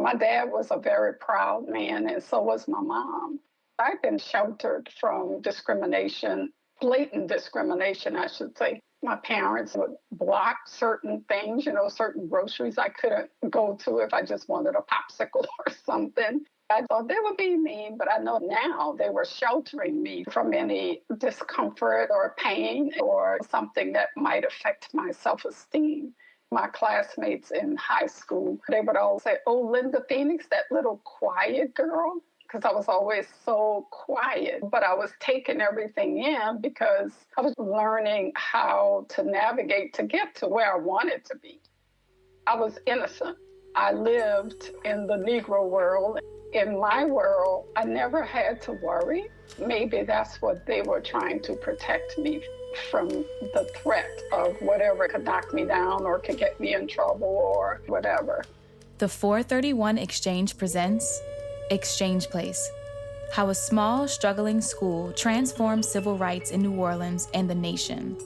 My dad was a very proud man, and so was my mom. I've been sheltered from discrimination, blatant discrimination, I should say. My parents would block certain things, certain groceries I couldn't go to if I just wanted a popsicle or something. I thought they would be mean, but I know now they were sheltering me from any discomfort or pain or something that might affect my self-esteem. My classmates in high school, they would all say, "Oh, Linda Phoenix, that little quiet girl," because I was always so quiet. But I was taking everything in because I was learning how to navigate to get to where I wanted to be. I was innocent. I lived in the Negro world. In my world, I never had to worry. Maybe that's what they were trying to protect me from, the threat of whatever could knock me down or could get me in trouble or whatever. The 431 Exchange presents Exchange Place: How a Small, Struggling School Transformed Civil Rights in New Orleans and the Nation.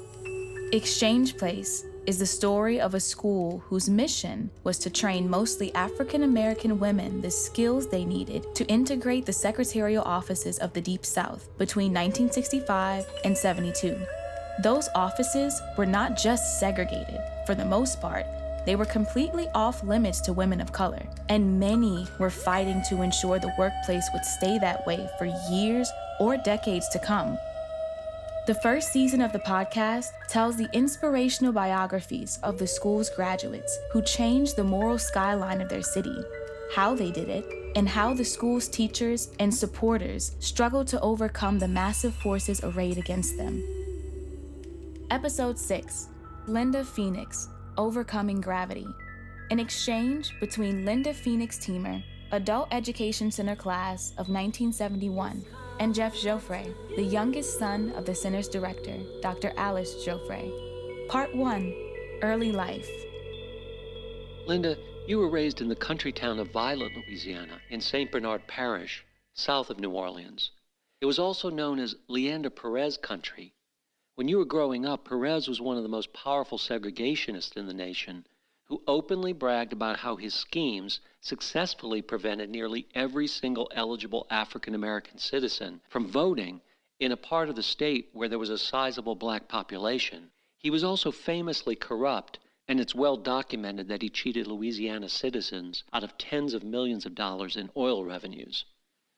Exchange Place is the story of a school whose mission was to train mostly African American women the skills they needed to integrate the secretarial offices of the Deep South between 1965 and 72. Those offices were not just segregated. For the most part, they were completely off limits to women of color, and many were fighting to ensure the workplace would stay that way for years or decades to come. The first season of the podcast tells the inspirational biographies of the school's graduates who changed the moral skyline of their city, how they did it, and how the school's teachers and supporters struggled to overcome the massive forces arrayed against them. Episode 6, Linda Phoenix, Overcoming Gravity. An exchange between Linda Phoenix Teamer, Adult Education Center class of 1971, and Jeff Joffre, the youngest son of the center's director, Dr. Alice Joffre. Part 1, Early Life. Linda, you were raised in the country town of Violet, Louisiana, in St. Bernard Parish, south of New Orleans. It was also known as Leander Perez country. When you were growing up, Perez was one of the most powerful segregationists in the nation, who openly bragged about how his schemes successfully prevented nearly every single eligible African-American citizen from voting in a part of the state where there was a sizable black population. He was also famously corrupt, and it's well documented that he cheated Louisiana citizens out of tens of millions of dollars in oil revenues.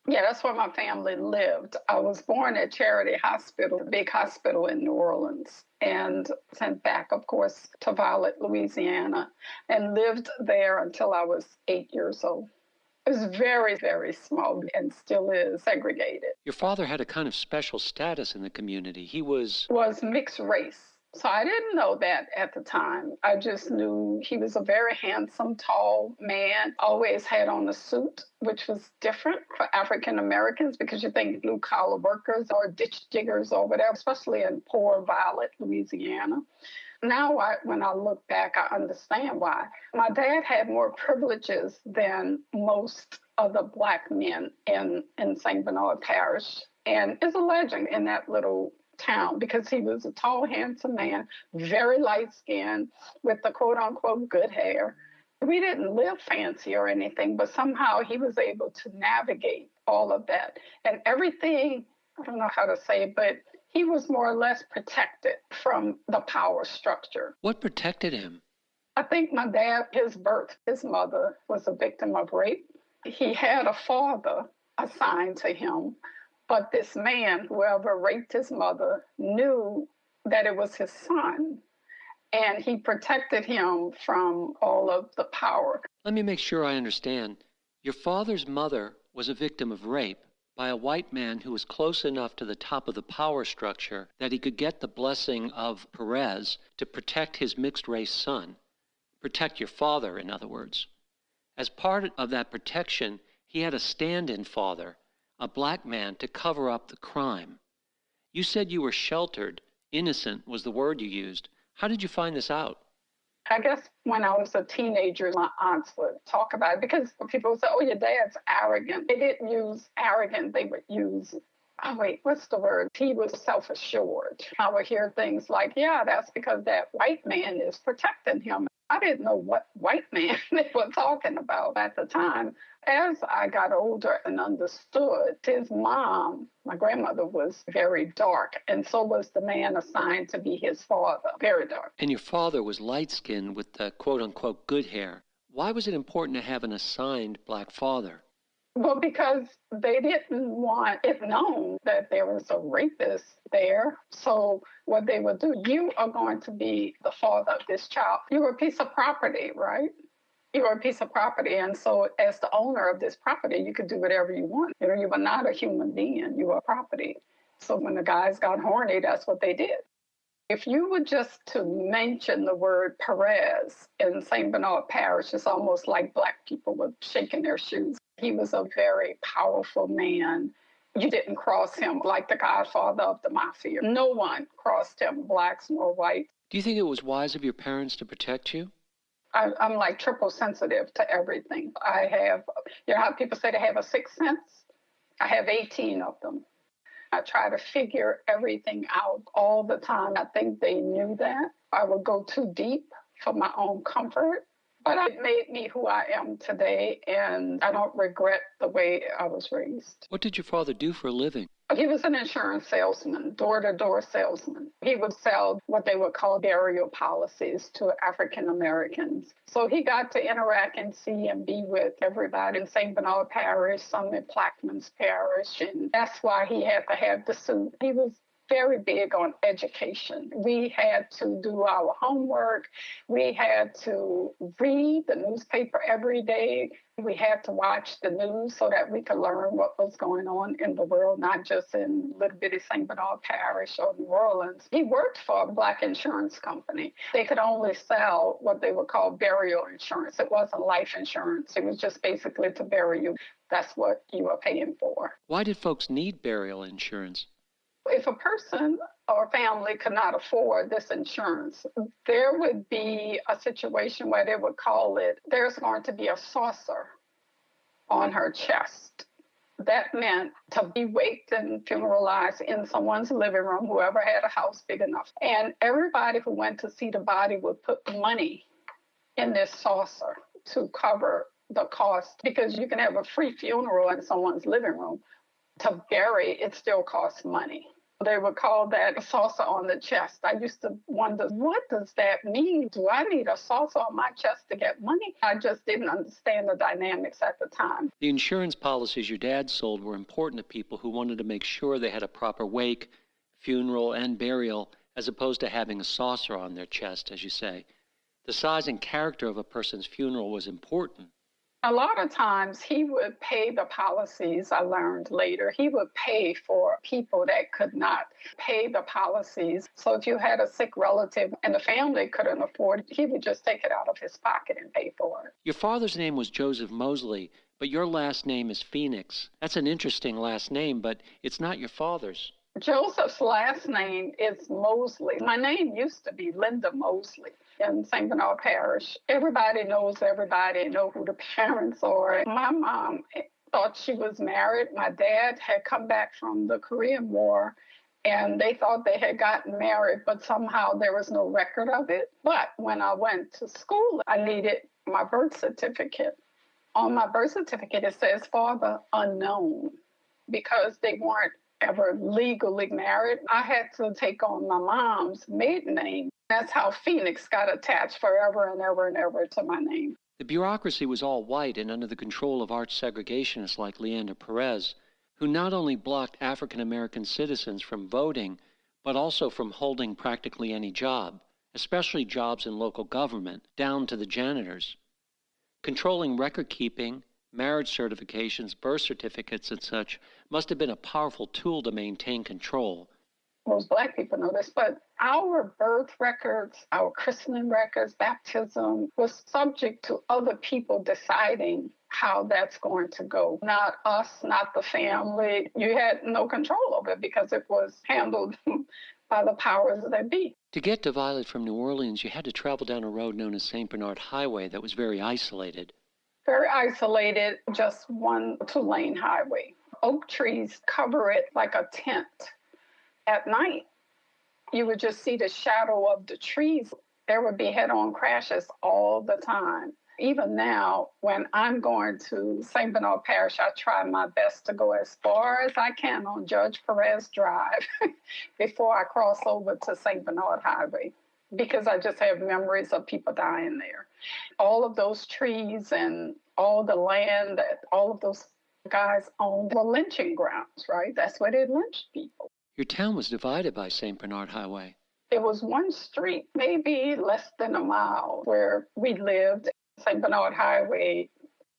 Yeah, that's where my family lived. I was born at Charity Hospital, a big hospital in New Orleans, and sent back, of course, to Violet, Louisiana, and lived there until I was 8 years old. It was very, very small and still is segregated. Your father had a kind of special status in the community. He was mixed race. So I didn't know that at the time. I just knew he was a very handsome, tall man, always had on a suit, which was different for African Americans because you think blue-collar workers or ditch diggers or whatever, especially in poor Violet, Louisiana. Now, when I look back, I understand why. My dad had more privileges than most of the black men in St. Bernard Parish, and is a legend in that little town because he was a tall, handsome man, very light-skinned, with the quote-unquote good hair. We didn't live fancy or anything, but somehow he was able to navigate all of that. And everything, I don't know how to say it, but he was more or less protected from the power structure. What protected him? I think my dad, his mother was a victim of rape. He had a father assigned to him, but this man, whoever raped his mother, knew that it was his son, and he protected him from all of the power. Let me make sure I understand. Your father's mother was a victim of rape by a white man who was close enough to the top of the power structure that he could get the blessing of Perez to protect his mixed-race son. Protect your father, in other words. As part of that protection, he had a stand-in father, a black man, to cover up the crime. You said you were sheltered. Innocent was the word you used. How did you find this out? I guess when I was a teenager, my aunts would talk about it because people would say, "Oh, your dad's arrogant." They didn't use arrogant. They would use, what's the word? He was self-assured. I would hear things like, "Yeah, that's because that white man is protecting him." I didn't know what white man they were talking about at the time. As I got older and understood, his mom, my grandmother, was very dark, and so was the man assigned to be his father, very dark. And your father was light-skinned with the quote-unquote good hair. Why was it important to have an assigned black father? Well, because they didn't want it known that there was a rapist there. So what they would do, you are going to be the father of this child. You were a piece of property, right? You were a piece of property. And so as the owner of this property, you could do whatever you want. You know, you were not a human being. You were property. So when the guys got horny, that's what they did. If you were just to mention the word Perez in St. Bernard Parish, it's almost like Black people were shaking their shoes. He was a very powerful man. You didn't cross him like the godfather of the mafia. No one crossed him, Blacks nor whites. Do you think it was wise of your parents to protect you? I'm like triple sensitive to everything. I have, you know how people say they have a sixth sense? I have 18 of them. I try to figure everything out all the time. I think they knew that. I would go too deep for my own comfort, but it made me who I am today, and I don't regret the way I was raised. What did your father do for a living? He was an insurance salesman, door-to-door salesman. He would sell what they would call burial policies to African Americans. So he got to interact and see and be with everybody in St. Bernard Parish, some in Plaquemines Parish, and that's why he had to have the suit. He was very big on education. We had to do our homework. We had to read the newspaper every day. We had to watch the news so that we could learn what was going on in the world, not just in little bitty St. Bernard Parish or New Orleans. He worked for a Black insurance company. They could only sell what they would call burial insurance. It wasn't life insurance. It was just basically to bury you. That's what you were paying for. Why did folks need burial insurance? If a person or family could not afford this insurance, there would be a situation where they would call it, there's going to be a saucer on her chest. That meant to be waked and funeralized in someone's living room, whoever had a house big enough. And everybody who went to see the body would put money in this saucer to cover the cost, because you can have a free funeral in someone's living room. To bury, it still costs money. They would call that a saucer on the chest. I used to wonder, what does that mean? Do I need a saucer on my chest to get money? I just didn't understand the dynamics at the time. The insurance policies your dad sold were important to people who wanted to make sure they had a proper wake, funeral, and burial, as opposed to having a saucer on their chest, as you say. The size and character of a person's funeral was important. A lot of times he would pay the policies, I learned later. He would pay for people that could not pay the policies. So if you had a sick relative and the family couldn't afford it, he would just take it out of his pocket and pay for it. Your father's name was Joseph Mosley, but your last name is Phoenix. That's an interesting last name, but it's not your father's. Joseph's last name is Mosley. My name used to be Linda Mosley in St. Bernard Parish. Everybody knows everybody, know who the parents are. My mom thought she was married. My dad had come back from the Korean War, and they thought they had gotten married, but somehow there was no record of it. But when I went to school, I needed my birth certificate. On my birth certificate, it says father unknown, because they weren't ever legally married. I had to take on my mom's maiden name. That's how Phoenix got attached forever and ever and ever to my name. The bureaucracy was all white and under the control of arch segregationists like Leander Perez, who not only blocked African American citizens from voting, but also from holding practically any job, especially jobs in local government, down to the janitors. Controlling record keeping, marriage certifications, birth certificates, and such must have been a powerful tool to maintain control. Most Black people know this, but our birth records, our christening records, baptism was subject to other people deciding how that's going to go. Not us, not the family. You had no control over it because it was handled by the powers that be. To get to Violet from New Orleans, you had to travel down a road known as St. Bernard Highway that was very isolated. Very isolated, just one two-lane highway. Oak trees cover it like a tent. At night, you would just see the shadow of the trees. There would be head-on crashes all the time. Even now, when I'm going to St. Bernard Parish, I try my best to go as far as I can on Judge Perez Drive before I cross over to St. Bernard Highway, because I just have memories of people dying there. All of those trees and all the land that all of those guys owned were lynching grounds, right? That's where they lynched people. Your town was divided by St. Bernard Highway. It was one street, maybe less than a mile, where we lived. St. Bernard Highway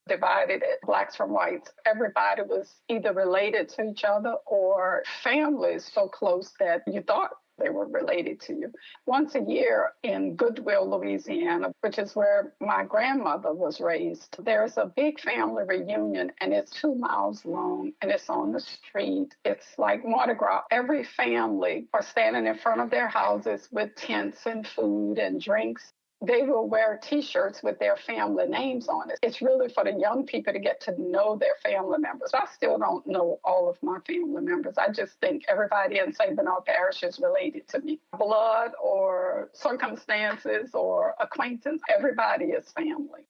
divided it, blacks from whites. Everybody was either related to each other or families so close that you thought they were related to you. Once a year in Goodwill, Louisiana, which is where my grandmother was raised, there's a big family reunion, and it's 2 miles long, and it's on the street. It's like Mardi Gras. Every family are standing in front of their houses with tents and food and drinks. They will wear T-shirts with their family names on it. It's really for the young people to get to know their family members. I still don't know all of my family members. I just think everybody in St. Bernard Parish is related to me. Blood or circumstances or acquaintance, everybody is family.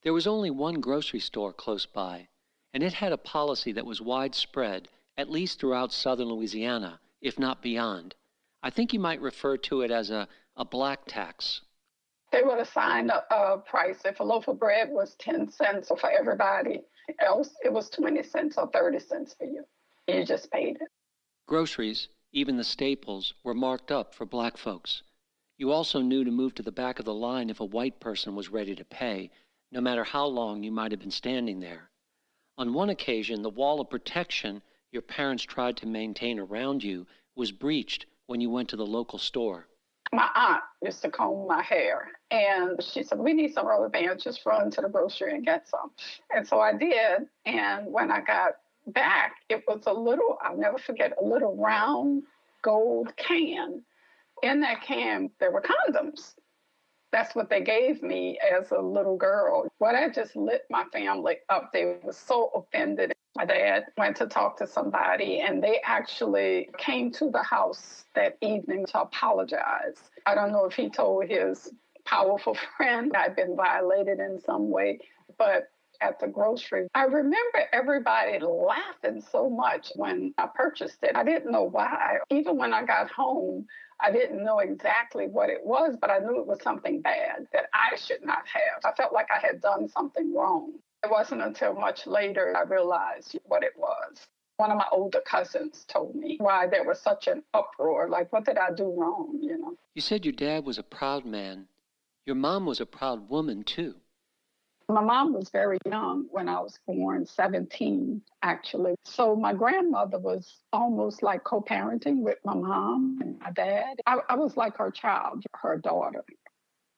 There was only one grocery store close by, and it had a policy that was widespread, at least throughout southern Louisiana, if not beyond. I think you might refer to it as a black tax. They would assign a price. If a loaf of bread was 10 cents for everybody else, it was 20 cents or 30 cents for you. You just paid it. Groceries, even the staples, were marked up for black folks. You also knew to move to the back of the line if a white person was ready to pay, no matter how long you might have been standing there. On one occasion, the wall of protection your parents tried to maintain around you was breached when you went to the local store. My aunt used to comb my hair, and she said, we need some rubber bands, just run to the grocery and get some. And so I did, and when I got back, it was a little, I'll never forget, a little round gold can. In that can, there were condoms. That's what they gave me as a little girl. Well, that just lit my family up. They were so offended. My dad went to talk to somebody, and they actually came to the house that evening to apologize. I don't know if he told his powerful friend I'd been violated in some way, but at the grocery, I remember everybody laughing so much when I purchased it. I didn't know why. Even when I got home, I didn't know exactly what it was, but I knew it was something bad that I should not have. I felt like I had done something wrong. It wasn't until much later I realized what it was. One of my older cousins told me why there was such an uproar. Like, what did I do wrong, you know? You said your dad was a proud man. Your mom was a proud woman, too. My mom was very young when I was born, 17, actually. So my grandmother was almost like co-parenting with my mom and my dad. I was like her child, her daughter.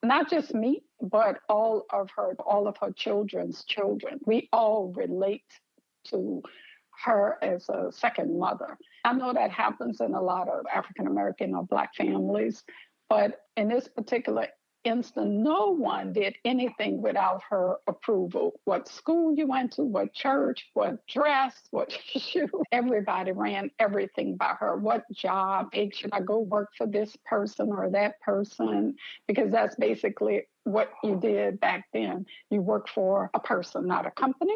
Not just me, but all of her children's children. We all relate to her as a second mother. I know that happens in a lot of African-American or Black families, but in this particular instance, no one did anything without her approval. What school you went to, what church, what dress, what shoe, everybody ran everything by her. What job, should I go work for this person or that person? Because that's basically what you did back then. You worked for a person, not a company.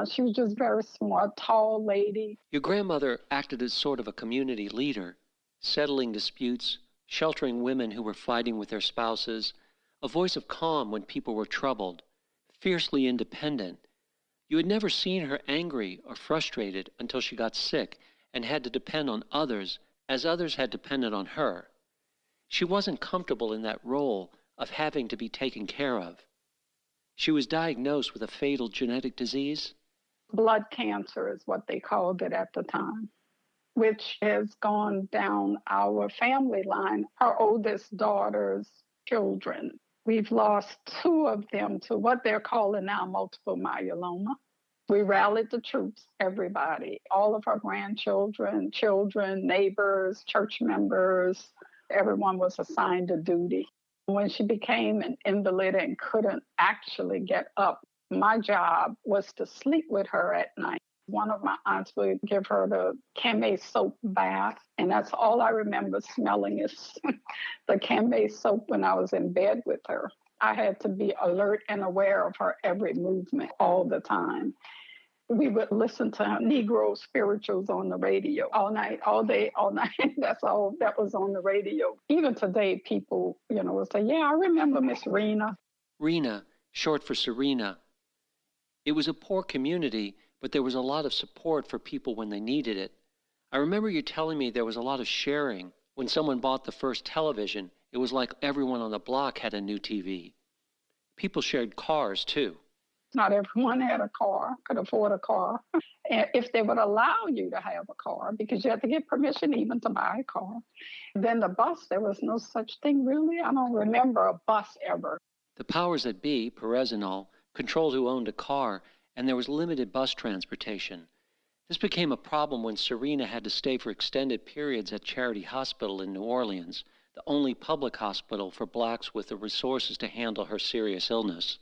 She was just very smart, tall lady. Your grandmother acted as sort of a community leader, settling disputes, sheltering women who were fighting with their spouses, a voice of calm when people were troubled, fiercely independent. You had never seen her angry or frustrated until she got sick and had to depend on others as others had depended on her. She wasn't comfortable in that role of having to be taken care of. She was diagnosed with a fatal genetic disease. Blood cancer is what they called it at the time, which has gone down our family line. Our oldest daughter's children, we've lost 2 of them to what they're calling now multiple myeloma. We rallied the troops, everybody, all of our grandchildren, children, neighbors, church members, everyone was assigned a duty. When she became an invalid and couldn't actually get up, my job was to sleep with her at night. One of my aunts would give her the Camay soap bath, and that's all I remember smelling is the Camay soap when I was in bed with her. I had to be alert and aware of her every movement all the time. We would listen to Negro spirituals on the radio all night, all day, all night. That's all that was on the radio. Even today, people, will say, yeah, I remember Miss Rena. Rena, short for Serena. It was a poor community, but there was a lot of support for people when they needed it. I remember you telling me there was a lot of sharing. When someone bought the first television, it was like everyone on the block had a new TV. People shared cars, too. Not everyone had a car, could afford a car. And if they would allow you to have a car, because you had to get permission even to buy a car. Then the bus, there was no such thing really. I don't remember a bus ever. The powers that be, Perez and all, controlled who owned a car, and there was limited bus transportation. This became a problem when Serena had to stay for extended periods at Charity Hospital in New Orleans, the only public hospital for blacks with the resources to handle her serious illness.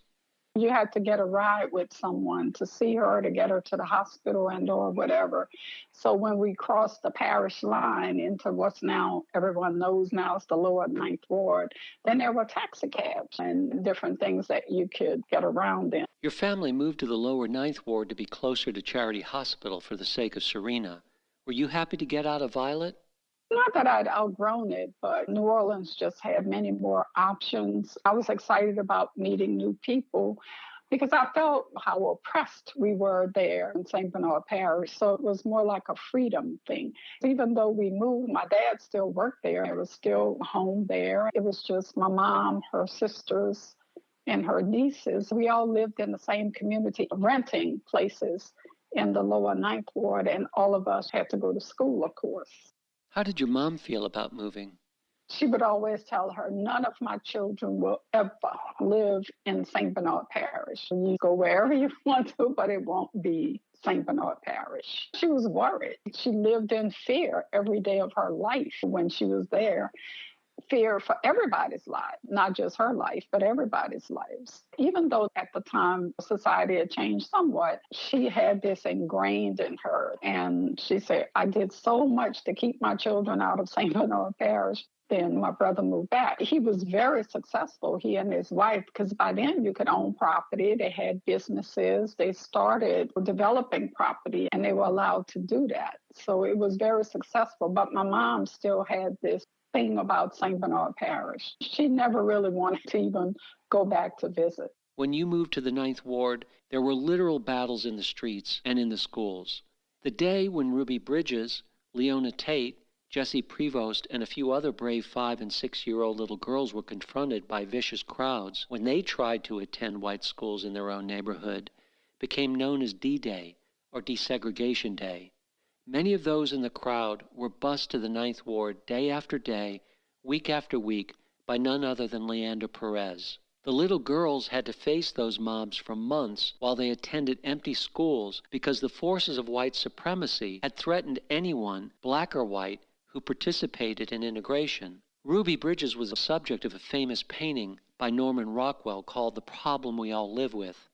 You had to get a ride with someone to see her, to get her to the hospital and or whatever. So when we crossed the parish line into what's now, everyone knows now, it's the lower Ninth Ward, then there were taxi cabs and different things that you could get around in. Your family moved to the lower Ninth Ward to be closer to Charity Hospital for the sake of Serena. Were you happy to get out of Violet? Not that I'd outgrown it, but New Orleans just had many more options. I was excited about meeting new people because I felt how oppressed we were there in St. Bernard Parish. So it was more like a freedom thing. Even though we moved, my dad still worked there. It was still home there. It was just my mom, her sisters, and her nieces. We all lived in the same community, renting places in the lower Ninth Ward, and all of us had to go to school, of course. How did your mom feel about moving? She would always tell her, none of my children will ever live in St. Bernard Parish. You go wherever you want to, but it won't be St. Bernard Parish. She was worried. She lived in fear every day of her life when she was there. Fear for everybody's life, not just her life, but everybody's lives. Even though at the time society had changed somewhat, she had this ingrained in her. And she said, I did so much to keep my children out of St. Bernard Parish. Then my brother moved back. He was very successful, he and his wife, because by then you could own property. They had businesses. They started developing property, and they were allowed to do that. So it was very successful. But my mom still had this thing about St. Bernard Parish. She never really wanted to even go back to visit. When you moved to the Ninth Ward, there were literal battles in the streets and in the schools. The day when Ruby Bridges, Leona Tate, Jessie Prevost, and a few other brave 5- and 6-year-old little girls were confronted by vicious crowds when they tried to attend white schools in their own neighborhood became known as D-Day, or Desegregation Day. Many of those in the crowd were bused to the Ninth Ward day after day, week after week, by none other than Leander Perez. The little girls had to face those mobs for months while they attended empty schools because the forces of white supremacy had threatened anyone, black or white, who participated in integration. Ruby Bridges was the subject of a famous painting by Norman Rockwell called The Problem We All Live With.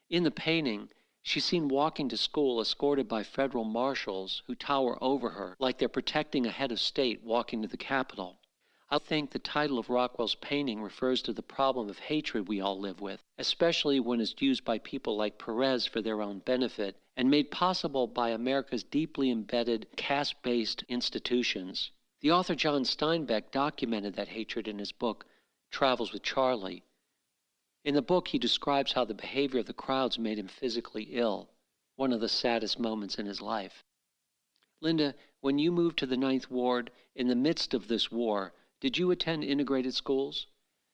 In the painting, she's seen walking to school escorted by federal marshals who tower over her like they're protecting a head of state walking to the Capitol. I think the title of Rockwell's painting refers to the problem of hatred we all live with, especially when it's used by people like Perez for their own benefit and made possible by America's deeply embedded caste-based institutions. The author John Steinbeck documented that hatred in his book, Travels with Charlie. In the book, he describes how the behavior of the crowds made him physically ill, one of the saddest moments in his life. Linda, when you moved to the Ninth Ward in the midst of this war, did you attend integrated schools?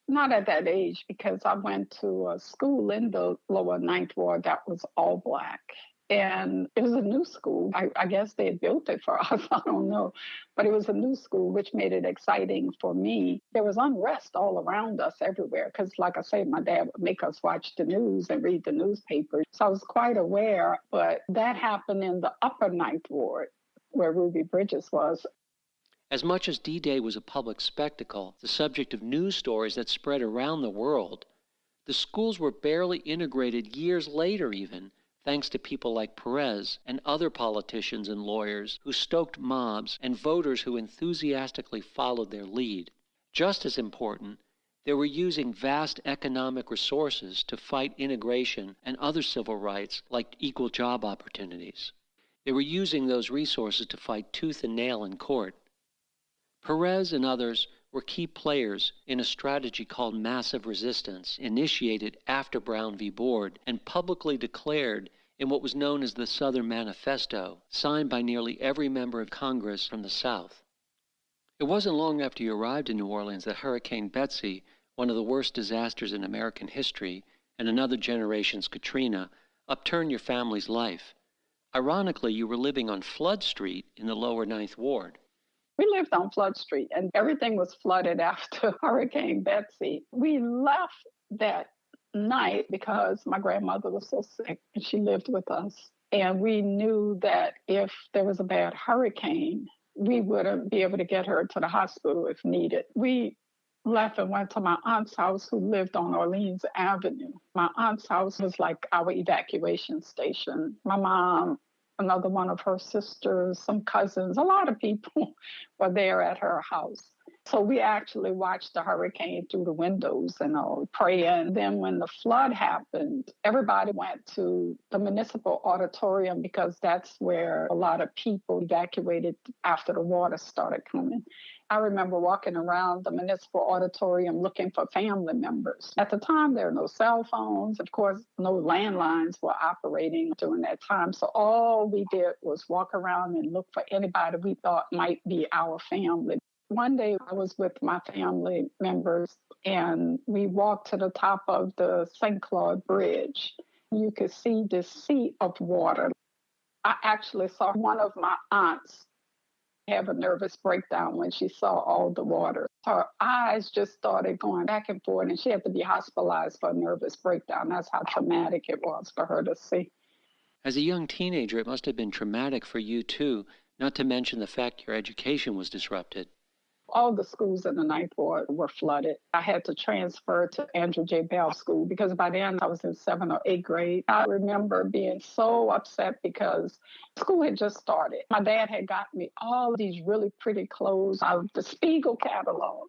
Not at that age, because I went to a school in the lower Ninth Ward that was all Black. And it was a new school. I guess they had built it for us. I don't know. But it was a new school, which made it exciting for me. There was unrest all around us everywhere because, like I say, my dad would make us watch the news and read the newspaper. So I was quite aware. But that happened in the upper Ninth Ward, where Ruby Bridges was. As much as D-Day was a public spectacle, the subject of news stories that spread around the world, the schools were barely integrated years later even, thanks to people like Perez and other politicians and lawyers who stoked mobs and voters who enthusiastically followed their lead. Just as important, they were using vast economic resources to fight integration and other civil rights like equal job opportunities. They were using those resources to fight tooth and nail in court. Perez and others were key players in a strategy called massive resistance, initiated after Brown v. Board and publicly declared in what was known as the Southern Manifesto, signed by nearly every member of Congress from the South. It wasn't long after you arrived in New Orleans that Hurricane Betsy, one of the worst disasters in American history, and another generation's Katrina, upturned your family's life. Ironically, you were living on Flood Street in the lower Ninth Ward. We lived on Flood Street, and everything was flooded after Hurricane Betsy. We left that night because my grandmother was so sick, and she lived with us. And we knew that if there was a bad hurricane, we wouldn't be able to get her to the hospital if needed. We left and went to my aunt's house, who lived on Orleans Avenue. My aunt's house was like our evacuation station. My mom, another one of her sisters, some cousins, a lot of people were there at her house. So we actually watched the hurricane through the windows and praying. Then when the flood happened, everybody went to the municipal auditorium because that's where a lot of people evacuated after the water started coming. I remember walking around the municipal auditorium looking for family members. At the time, there were no cell phones. Of course, no landlines were operating during that time. So all we did was walk around and look for anybody we thought might be our family. One day I was with my family members and we walked to the top of the St. Claude Bridge. You could see this sea of water. I actually saw one of my aunts have a nervous breakdown when she saw all the water. Her eyes just started going back and forth, and she had to be hospitalized for a nervous breakdown. That's how traumatic it was for her to see. As a young teenager, it must have been traumatic for you too, not to mention the fact your education was disrupted. All the schools in the Ninth Ward were flooded. I had to transfer to Andrew J. Bell School because by then I was in 7th or 8th grade. I remember being so upset because school had just started. My dad had gotten me all these really pretty clothes out of the Spiegel catalog.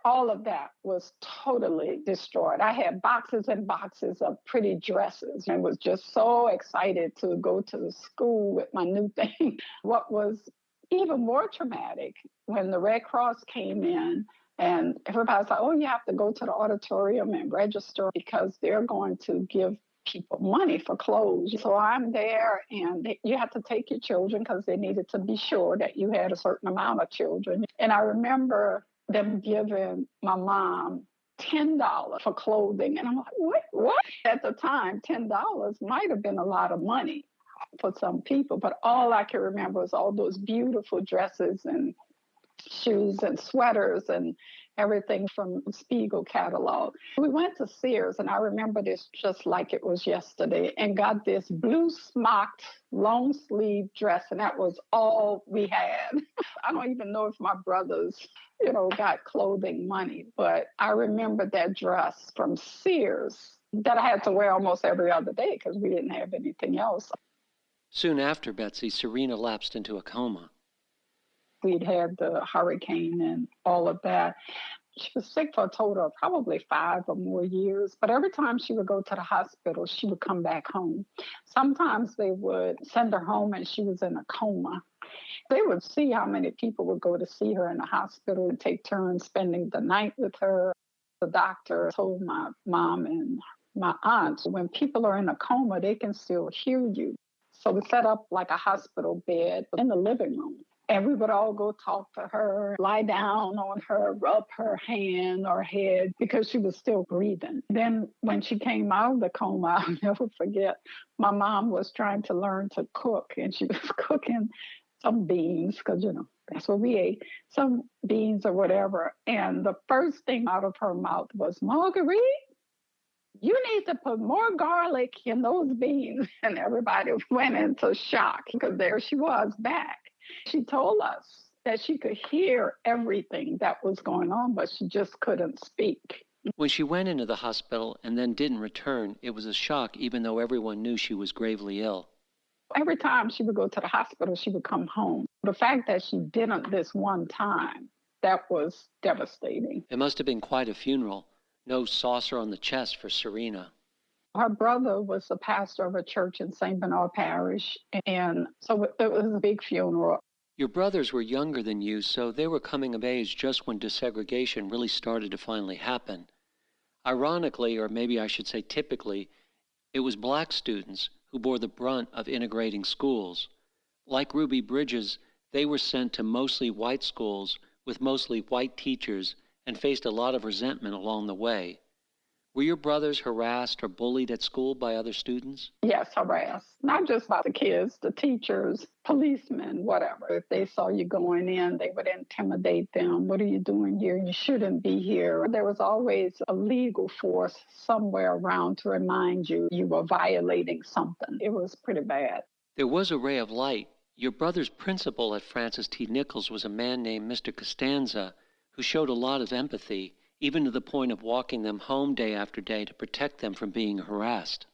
All of that was totally destroyed. I had boxes and boxes of pretty dresses and was just so excited to go to the school with my new thing. What was even more traumatic when the Red Cross came in and everybody's like, oh, you have to go to the auditorium and register because they're going to give people money for clothes. So I'm there and you have to take your children because they needed to be sure that you had a certain amount of children. And I remember them giving my mom $10 for clothing. And I'm like, what? At the time, $10 might have been a lot of money for some people, but all I can remember was all those beautiful dresses and shoes and sweaters and everything from the Spiegel catalog. We went to Sears, and I remember this just like it was yesterday, and got this blue smocked, long sleeve dress, and that was all we had. I don't even know if my brothers, got clothing money, but I remember that dress from Sears that I had to wear almost every other day because we didn't have anything else. Soon after Betsy, Serena lapsed into a coma. We'd had the hurricane and all of that. She was sick for a total of probably 5 or more years. But every time she would go to the hospital, she would come back home. Sometimes they would send her home and she was in a coma. They would see how many people would go to see her in the hospital and take turns spending the night with her. The doctor told my mom and my aunt, when people are in a coma, they can still hear you. So we set up like a hospital bed in the living room. And we would all go talk to her, lie down on her, rub her hand or head because she was still breathing. Then when she came out of the coma, I'll never forget, my mom was trying to learn to cook. And she was cooking some beans because, that's what we ate, some beans or whatever. And the first thing out of her mouth was, Marguerite, you need to put more garlic in those beans. And everybody went into shock because there she was back. She told us that she could hear everything that was going on, but she just couldn't speak. When she went into the hospital and then didn't return, it was a shock, even though everyone knew she was gravely ill. Every time she would go to the hospital, she would come home. The fact that she didn't this one time, that was devastating. It must have been quite a funeral. No saucer on the chest for Serena. Her brother was the pastor of a church in St. Bernard Parish, and so it was a big funeral. Your brothers were younger than you, so they were coming of age just when desegregation really started to finally happen. Ironically, or maybe I should say typically, it was black students who bore the brunt of integrating schools. Like Ruby Bridges, they were sent to mostly white schools with mostly white teachers and faced a lot of resentment along the way. Were your brothers harassed or bullied at school by other students? Yes, harassed. Not just by the kids, the teachers, policemen, whatever. If they saw you going in, they would intimidate them. What are you doing here? You shouldn't be here. There was always a legal force somewhere around to remind you you were violating something. It was pretty bad. There was a ray of light. Your brother's principal at Francis T. Nichols was a man named Mr. Costanza, who showed a lot of empathy, even to the point of walking them home day after day to protect them from being harassed.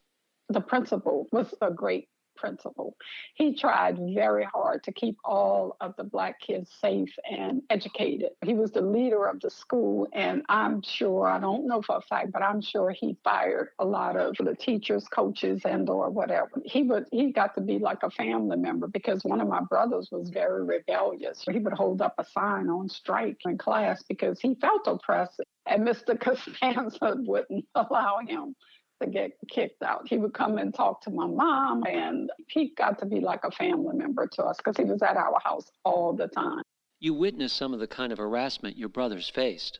The principal was a great principal. He tried very hard to keep all of the black kids safe and educated. He was the leader of the school, and I'm sure, I don't know for a fact, but I'm sure he fired a lot of the teachers, coaches, and or whatever. He got to be like a family member because one of my brothers was very rebellious. He would hold up a sign on strike in class because he felt oppressed, and Mr. Costanza wouldn't allow him to get kicked out. He would come and talk to my mom, and he got to be like a family member to us because he was at our house all the time. You witnessed some of the kind of harassment your brothers faced.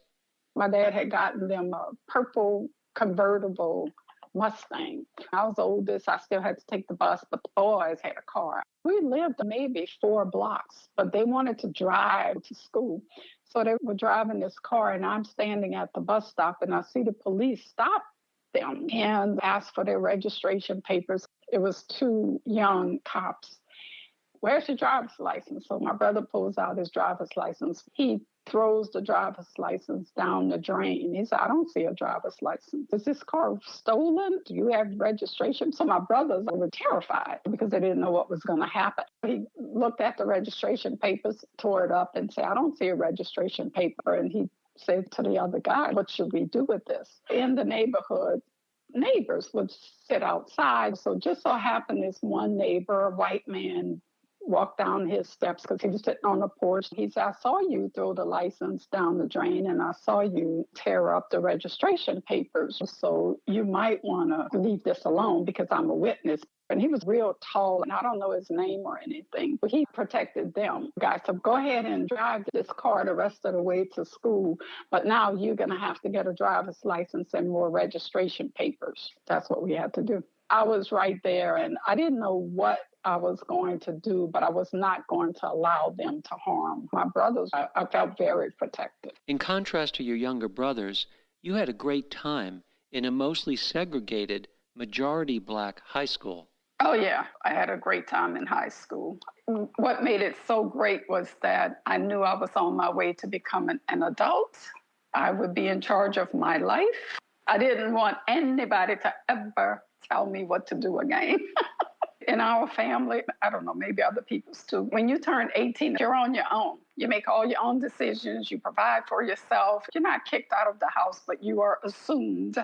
My dad had gotten them a purple convertible Mustang. I was the oldest. I still had to take the bus, but the boys had a car. We lived maybe 4 blocks, but they wanted to drive to school. So they were driving this car, and I'm standing at the bus stop, and I see the police stop them and asked for their registration papers. It was 2 young cops. Where's your driver's license? So my brother pulls out his driver's license. He throws the driver's license down the drain. He said, I don't see a driver's license. Is this car stolen? Do you have registration? So my brothers were terrified because they didn't know what was going to happen. He looked at the registration papers, tore it up, and said, I don't see a registration paper. And he said to the other guy, what should we do with this? In the neighborhood, neighbors would sit outside. So just so happened this one neighbor, a white man, walked down his steps because he was sitting on the porch. He said, I saw you throw the license down the drain and I saw you tear up the registration papers. So you might want to leave this alone because I'm a witness. And he was real tall, and I don't know his name or anything, but he protected them. Guys, so go ahead and drive this car the rest of the way to school, but now you're going to have to get a driver's license and more registration papers. That's what we had to do. I was right there, and I didn't know what I was going to do, but I was not going to allow them to harm my brothers. I felt very protected. In contrast to your younger brothers, you had a great time in a mostly segregated, majority black high school. Oh, yeah. I had a great time in high school. What made it so great was that I knew I was on my way to becoming an adult. I would be in charge of my life. I didn't want anybody to ever tell me what to do again. In our family, I don't know, maybe other people's too. When you turn 18, you're on your own. You make all your own decisions. You provide for yourself. You're not kicked out of the house, but you are assumed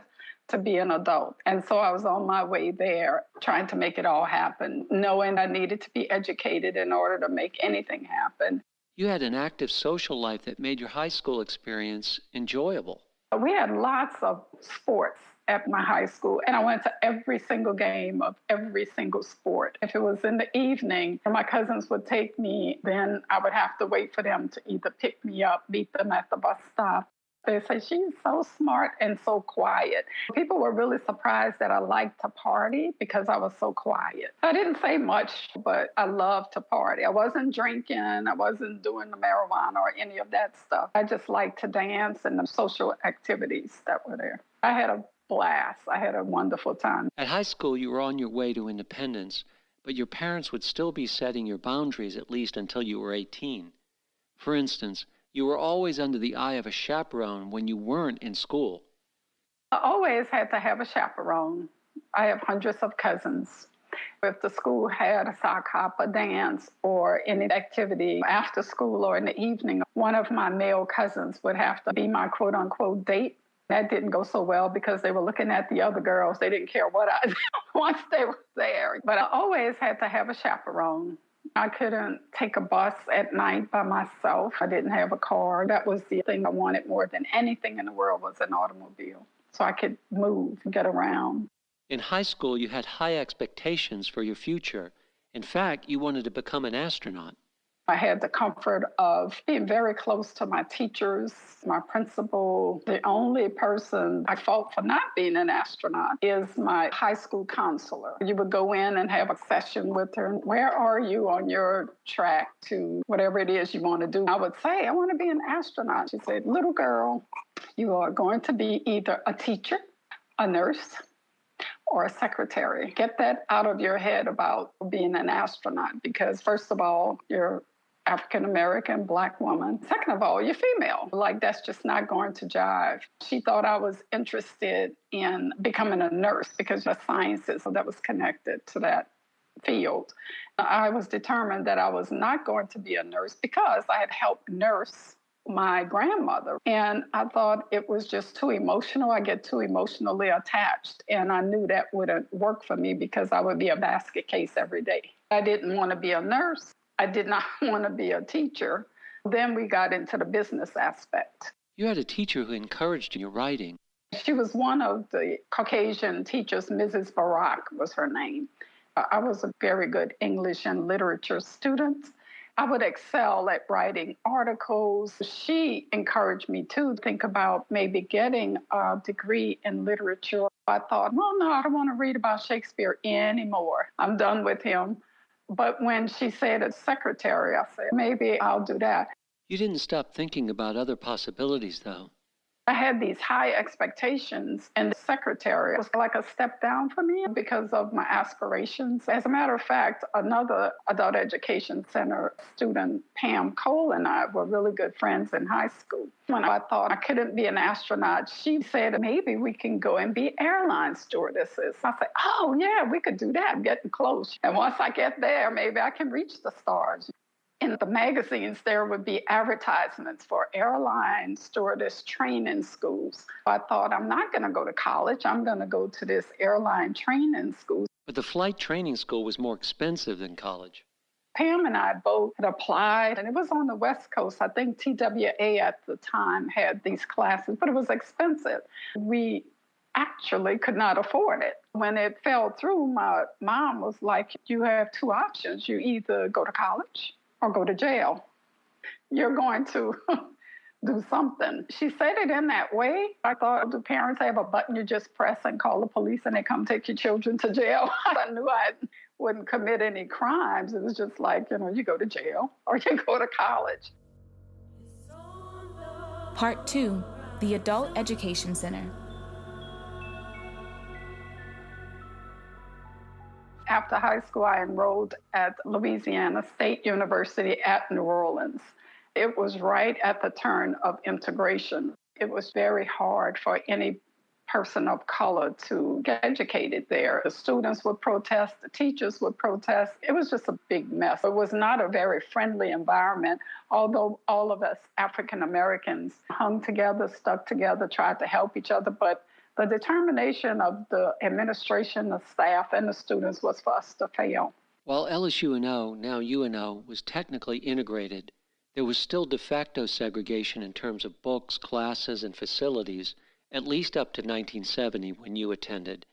to be an adult. And so I was on my way there trying to make it all happen, knowing I needed to be educated in order to make anything happen. You had an active social life that made your high school experience enjoyable. We had lots of sports at my high school, and I went to every single game of every single sport. If it was in the evening, my cousins would take me, then I would have to wait for them to either pick me up, meet them at the bus stop. They say, she's so smart and so quiet. People were really surprised that I liked to party because I was so quiet. I didn't say much, but I loved to party. I wasn't drinking. I wasn't doing the marijuana or any of that stuff. I just liked to dance and the social activities that were there. I had a blast. I had a wonderful time. At high school, you were on your way to independence, but your parents would still be setting your boundaries at least until you were 18. For instance, you were always under the eye of a chaperone when you weren't in school. I always had to have a chaperone. I have hundreds of cousins. If the school had a sock hop, a dance, or any activity after school or in the evening, one of my male cousins would have to be my quote unquote date. That didn't go so well because they were looking at the other girls. They didn't care what I did once they were there. But I always had to have a chaperone. I couldn't take a bus at night by myself. I didn't have a car. That was the thing I wanted more than anything in the world was an automobile, so I could move and get around. In high school, you had high expectations for your future. In fact, you wanted to become an astronaut. I had the comfort of being very close to my teachers, my principal. The only person I fault for not being an astronaut is my high school counselor. You would go in and have a session with her. Where are you on your track to whatever it is you want to do? I would say, I want to be an astronaut. She said, little girl, you are going to be either a teacher, a nurse, or a secretary. Get that out of your head about being an astronaut because, first of all, you're African-American, Black woman. Second of all, you're female. Like, that's just not going to jive. She thought I was interested in becoming a nurse because the sciences that was connected to that field. I was determined that I was not going to be a nurse because I had helped nurse my grandmother. And I thought it was just too emotional. I get too emotionally attached. And I knew that wouldn't work for me because I would be a basket case every day. I didn't want to be a nurse. I did not want to be a teacher. Then we got into the business aspect. You had a teacher who encouraged your writing. She was one of the Caucasian teachers. Mrs. Barak was her name. I was a very good English and literature student. I would excel at writing articles. She encouraged me to think about maybe getting a degree in literature. I thought, well, no, I don't want to read about Shakespeare anymore. I'm done with him. But when she said it's secretarial, I said, maybe I'll do that. You didn't stop thinking about other possibilities, though. I had these high expectations, and the secretary was like a step down for me because of my aspirations. As a matter of fact, another adult education center student, Pam Cole, and I were really good friends in high school. When I thought I couldn't be an astronaut, she said, maybe we can go and be airline stewardesses. I said, oh, yeah, we could do that. I'm getting close. And once I get there, maybe I can reach the stars. In the magazines, there would be advertisements for airline stewardess training schools. I thought, I'm not going to go to college. I'm going to go to this airline training school. But the flight training school was more expensive than college. Pam and I both had applied, and it was on the West Coast. I think TWA at the time had these classes, but it was expensive. We actually could not afford it. When it fell through, my mom was like, you have two options. You either go to college or go to jail. You're going to do something. She said it in that way. I thought, do parents have a button you just press and call the police and they come take your children to jail? I knew I wouldn't commit any crimes. It was just like, you go to jail or you go to college. Part 2, the Adult Education Center. After high school, I enrolled at Louisiana State University at New Orleans. It was right at the turn of integration. It was very hard for any person of color to get educated there. The students would protest, the teachers would protest. It was just a big mess. It was not a very friendly environment, although all of us African Americans hung together, stuck together, tried to help each other, but the determination of the administration, the staff, and the students was for us to fail. While LSUNO, now UNO, was technically integrated, there was still de facto segregation in terms of books, classes, and facilities, at least up to 1970 when you attended.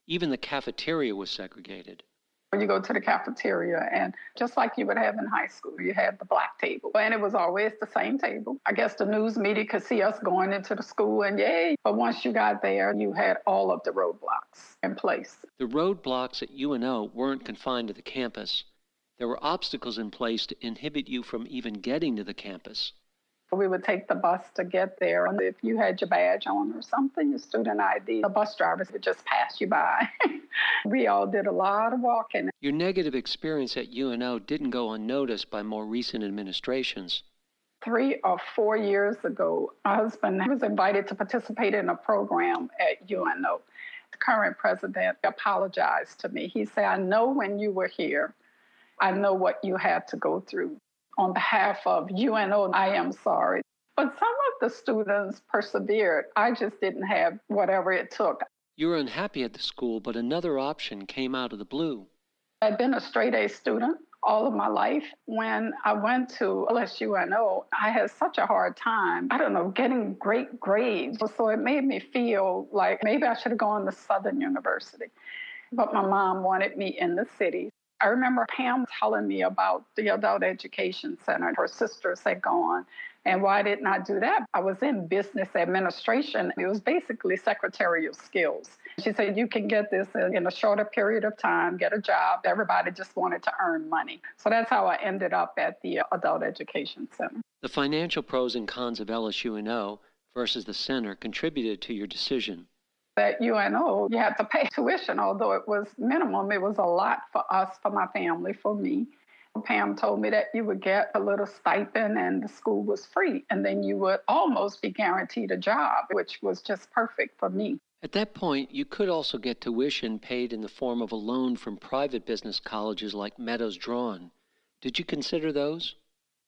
Even the cafeteria was segregated. You go to the cafeteria, and just like you would have in high school, you had the black table. And it was always the same table. I guess the news media could see us going into the school, and yay. But once you got there, you had all of the roadblocks in place. The roadblocks at UNO weren't confined to the campus. There were obstacles in place to inhibit you from even getting to the campus. We would take the bus to get there, and if you had your badge on or something, your student ID, the bus drivers would just pass you by. We all did a lot of walking. Your negative experience at UNO didn't go unnoticed by more recent administrations. 3 or 4 years ago, my husband was invited to participate in a program at UNO. The current president apologized to me. He said, I know when you were here, I know what you had to go through. On behalf of UNO, I am sorry. But some of the students persevered. I just didn't have whatever it took. You were unhappy at the school, but another option came out of the blue. I'd been a straight A student all of my life. When I went to LSUNO, I had such a hard time, getting great grades. So it made me feel like maybe I should have gone to Southern University. But my mom wanted me in the city. I remember Pam telling me about the Adult Education Center. Her sisters had gone. And why didn't I do that? I was in business administration. It was basically secretarial skills. She said, you can get this in a shorter period of time, get a job. Everybody just wanted to earn money. So that's how I ended up at the Adult Education Center. The financial pros and cons of LSUNO versus the center contributed to your decision. At UNO, you had to pay tuition, although it was minimum. It was a lot for us, for my family, for me. Pam told me that you would get a little stipend and the school was free. And then you would almost be guaranteed a job, which was just perfect for me. At that point, you could also get tuition paid in the form of a loan from private business colleges like Meadows Drawn. Did you consider those?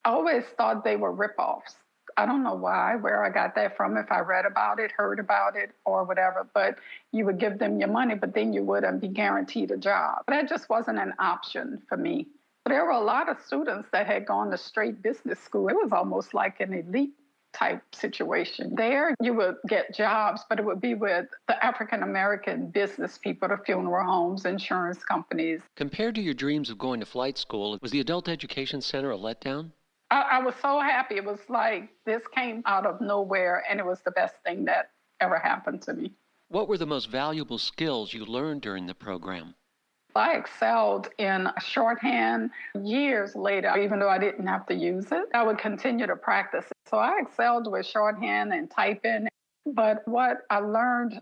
I always thought they were ripoffs. I don't know why, where I got that from, if I read about it, heard about it, or whatever. But you would give them your money, but then you wouldn't be guaranteed a job. That just wasn't an option for me. There were a lot of students that had gone to straight business school. It was almost like an elite type situation. There, you would get jobs, but it would be with the African-American business people, the funeral homes, insurance companies. Compared to your dreams of going to flight school, was the Adult Education Center a letdown? I was so happy. It was like this came out of nowhere, and it was the best thing that ever happened to me. What were the most valuable skills you learned during the program? I excelled in shorthand. Years later, even though I didn't have to use it, I would continue to practice it. So I excelled with shorthand and typing. But what I learned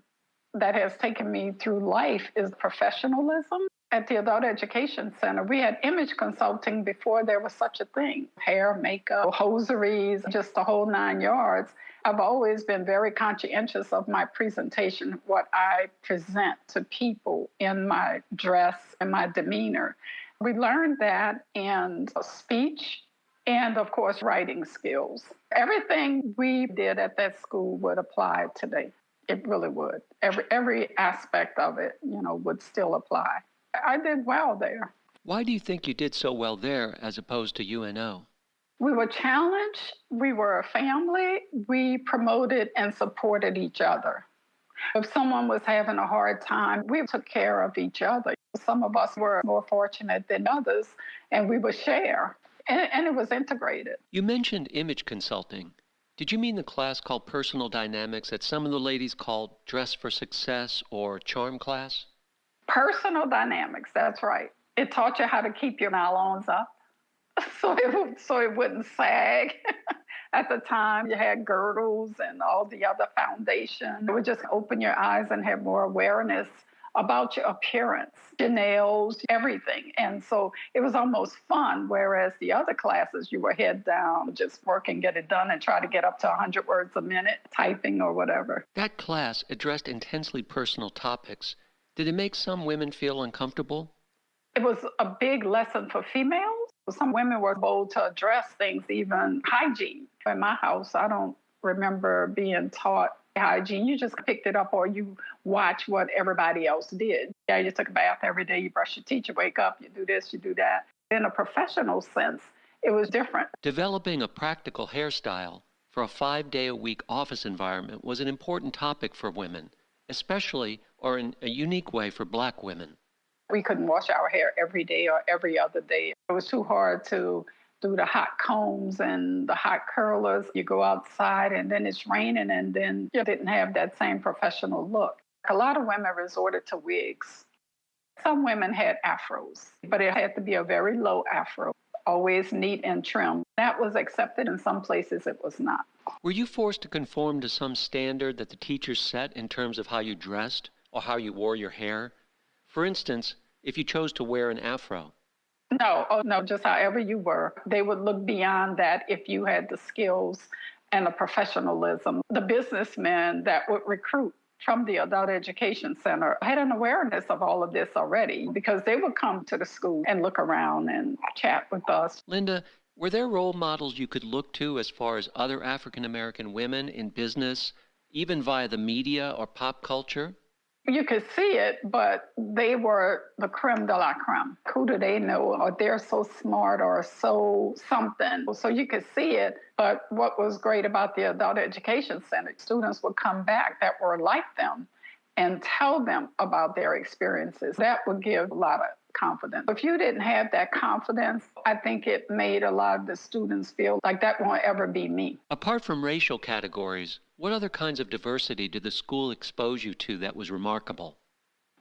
that has taken me through life is professionalism. At the Adult Education Center, we had image consulting before there was such a thing. Hair, makeup, hosieries, just the whole 9 yards. I've always been very conscientious of my presentation, what I present to people in my dress and my demeanor. We learned that in speech and, of course, writing skills. Everything we did at that school would apply today. It really would. Every aspect of it, would still apply. I did well there. Why do you think you did so well there as opposed to UNO? We were challenged. We were a family. We promoted and supported each other. If someone was having a hard time, we took care of each other. Some of us were more fortunate than others, and we would share. And it was integrated. You mentioned image consulting. Did you mean the class called Personal Dynamics that some of the ladies called Dress for Success or Charm class? Personal Dynamics, that's right. It taught you how to keep your nylons up so it wouldn't sag. At the time, you had girdles and all the other foundation. It would just open your eyes and have more awareness about your appearance, your nails, everything. And so it was almost fun, whereas the other classes, you were head down, just work and get it done and try to get up to 100 words a minute, typing or whatever. That class addressed intensely personal topics. Did it make some women feel uncomfortable? It was a big lesson for females. Some women were bold to address things, even hygiene. In my house, I don't remember being taught hygiene. You just picked it up or you watch what everybody else did. Yeah, you took a bath every day, you brush your teeth, you wake up, you do this, you do that. In a professional sense, it was different. Developing a practical hairstyle for a 5-day-a-week office environment was an important topic for women, especially or in a unique way for Black women. We couldn't wash our hair every day or every other day. It was too hard to do the hot combs and the hot curlers. You go outside and then it's raining and then you didn't have that same professional look. A lot of women resorted to wigs. Some women had afros, but it had to be a very low afro, always neat and trim. That was accepted. In some places it was not. Were you forced to conform to some standard that the teachers set in terms of how you dressed or how you wore your hair? For instance, if you chose to wear an afro. No, oh no, just however you were. They would look beyond that if you had the skills and the professionalism. The businessmen that would recruit from the Adult Education Center had an awareness of all of this already because they would come to the school and look around and chat with us. Linda, were there role models you could look to as far as other African American women in business, even via the media or pop culture? You could see it, but they were the creme de la creme. Who do they know? Or they're so smart or so something. So you could see it. But what was great about the Adult Education Center, students would come back that were like them and tell them about their experiences. That would give a lot of confidence. If you didn't have that confidence, I think it made a lot of the students feel like that won't ever be me. Apart from racial categories, what other kinds of diversity did the school expose you to that was remarkable?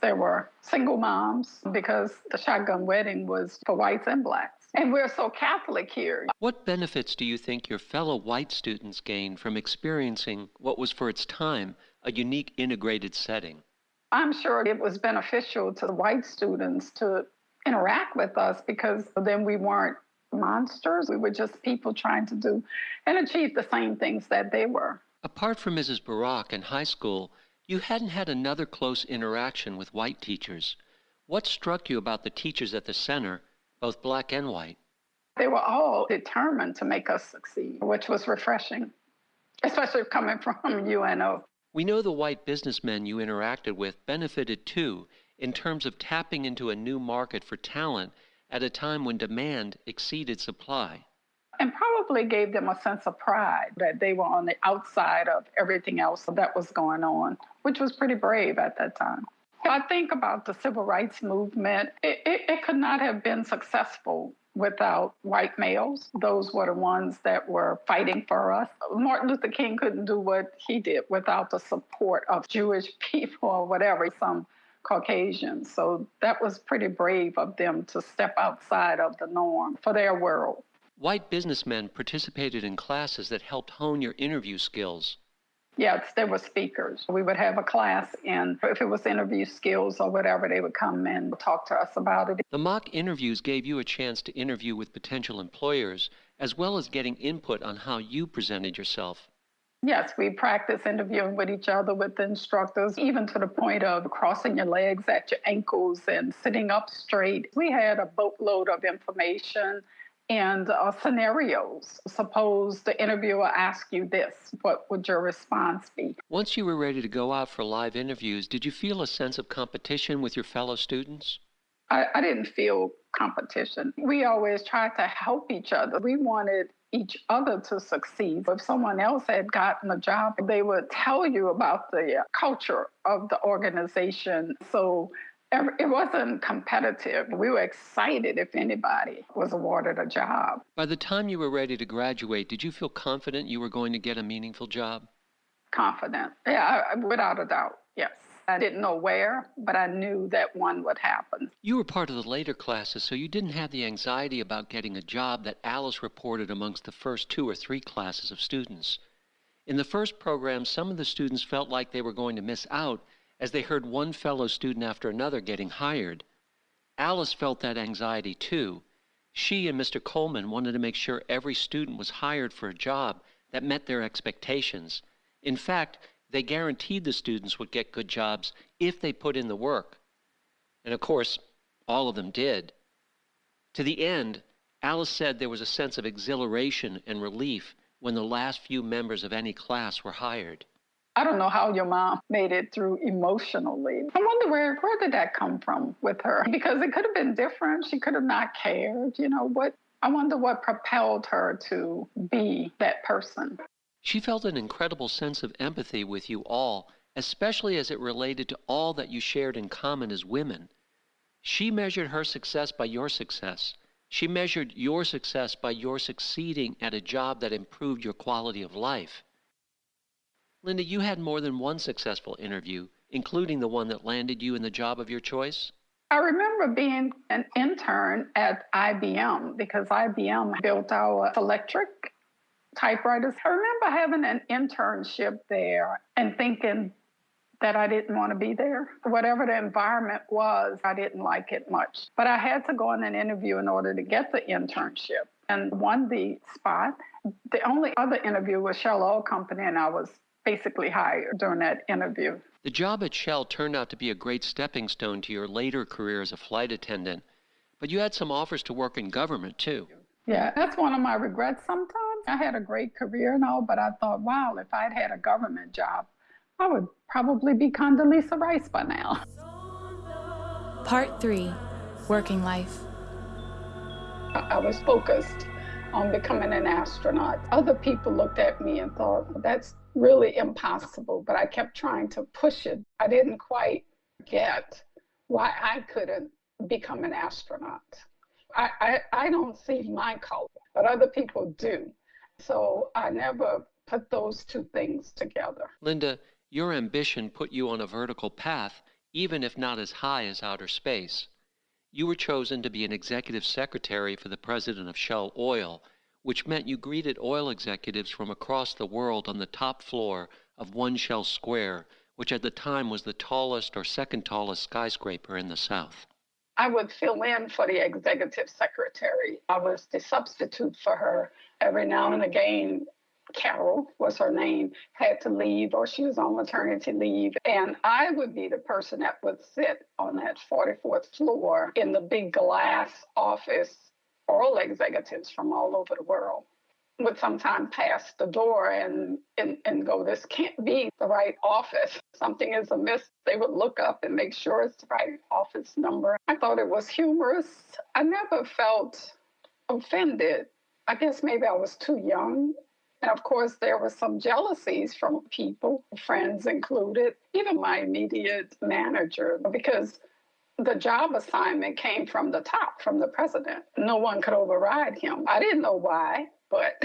There were single moms because the shotgun wedding was for whites and blacks. And we're so Catholic here. What benefits do you think your fellow white students gained from experiencing what was for its time a unique integrated setting? I'm sure it was beneficial to the white students to interact with us because then we weren't monsters. We were just people trying to do and achieve the same things that they were. Apart from Mrs. Barak in high school, you hadn't had another close interaction with white teachers. What struck you about the teachers at the center, both black and white? They were all determined to make us succeed, which was refreshing, especially coming from UNO. We know the white businessmen you interacted with benefited too in terms of tapping into a new market for talent at a time when demand exceeded supply. And probably gave them a sense of pride that they were on the outside of everything else that was going on, which was pretty brave at that time. I think about the civil rights movement. It could not have been successful without white males. Those were the ones that were fighting for us. Martin Luther King couldn't do what he did without the support of Jewish people or whatever, some Caucasians. So that was pretty brave of them to step outside of the norm for their world. White businessmen participated in classes that helped hone your interview skills. Yes, there were speakers. We would have a class, and if it was interview skills or whatever, they would come and talk to us about it. The mock interviews gave you a chance to interview with potential employers, as well as getting input on how you presented yourself. Yes, we practiced interviewing with each other, with the instructors, even to the point of crossing your legs at your ankles and sitting up straight. We had a boatload of information and scenarios. Suppose the interviewer asked you this, what would your response be? Once you were ready to go out for live interviews, did you feel a sense of competition with your fellow students? I didn't feel competition. We always tried to help each other. We wanted each other to succeed. If someone else had gotten a job, they would tell you about the culture of the organization. So it wasn't competitive. We were excited if anybody was awarded a job. By the time you were ready to graduate, did you feel confident you were going to get a meaningful job? Confident. Yeah, without a doubt, yes. I didn't know where, but I knew that one would happen. You were part of the later classes, so you didn't have the anxiety about getting a job that Alice reported amongst the first 2 or 3 classes of students. In the first program, some of the students felt like they were going to miss out as they heard one fellow student after another getting hired. Alice felt that anxiety too. She and Mr. Coleman wanted to make sure every student was hired for a job that met their expectations. In fact, they guaranteed the students would get good jobs if they put in the work. And of course, all of them did. To the end, Alice said there was a sense of exhilaration and relief when the last few members of any class were hired. I don't know how your mom made it through emotionally. I wonder where did that come from with her? Because it could have been different. She could have not cared. I wonder what propelled her to be that person. She felt an incredible sense of empathy with you all, especially as it related to all that you shared in common as women. She measured her success by your success. She measured your success by your succeeding at a job that improved your quality of life. Linda, you had more than one successful interview, including the one that landed you in the job of your choice. I remember being an intern at IBM because IBM built our electric typewriters. I remember having an internship there and thinking, that I didn't want to be there. Whatever the environment was, I didn't like it much. But I had to go on an interview in order to get the internship and won the spot. The only other interview was Shell Oil Company, and I was basically hired during that interview. The job at Shell turned out to be a great stepping stone to your later career as a flight attendant, but you had some offers to work in government too. Yeah, that's one of my regrets sometimes. I had a great career and all, but I thought, wow, if I'd had a government job, I would probably be Condoleezza Rice by now. Part 3, Working Life. I was focused on becoming an astronaut. Other people looked at me and thought, that's really impossible, but I kept trying to push it. I didn't quite get why I couldn't become an astronaut. I don't see my color, but other people do. So I never put those two things together. Linda, your ambition put you on a vertical path, even if not as high as outer space. You were chosen to be an executive secretary for the president of Shell Oil, which meant you greeted oil executives from across the world on the top floor of One Shell Square, which at the time was the tallest or second tallest skyscraper in the South. I would fill in for the executive secretary. I was the substitute for her. Every now and again, Carol was her name, had to leave or she was on maternity leave. And I would be the person that would sit on that 44th floor in the big glass office. Oil executives from all over the world would sometimes pass the door and go, this can't be the right office. Something is amiss. They would look up and make sure it's the right office number. I thought it was humorous. I never felt offended. I guess maybe I was too young. And of course, there were some jealousies from people, friends included, even my immediate manager, because the job assignment came from the top, from the president. No one could override him. I didn't know why, but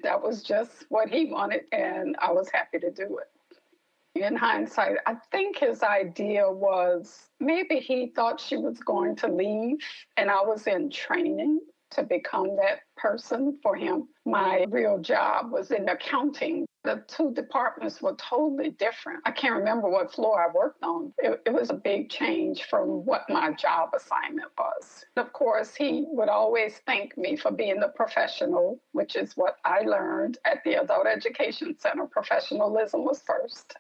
that was just what he wanted, and I was happy to do it. In hindsight, I think his idea was maybe he thought she was going to leave, and I was in training to become that person for him. My real job was in accounting. The two departments were totally different. I can't remember what floor I worked on. It was a big change from what my job assignment was. Of course, he would always thank me for being the professional, which is what I learned at the Adult Education Center. Professionalism was first.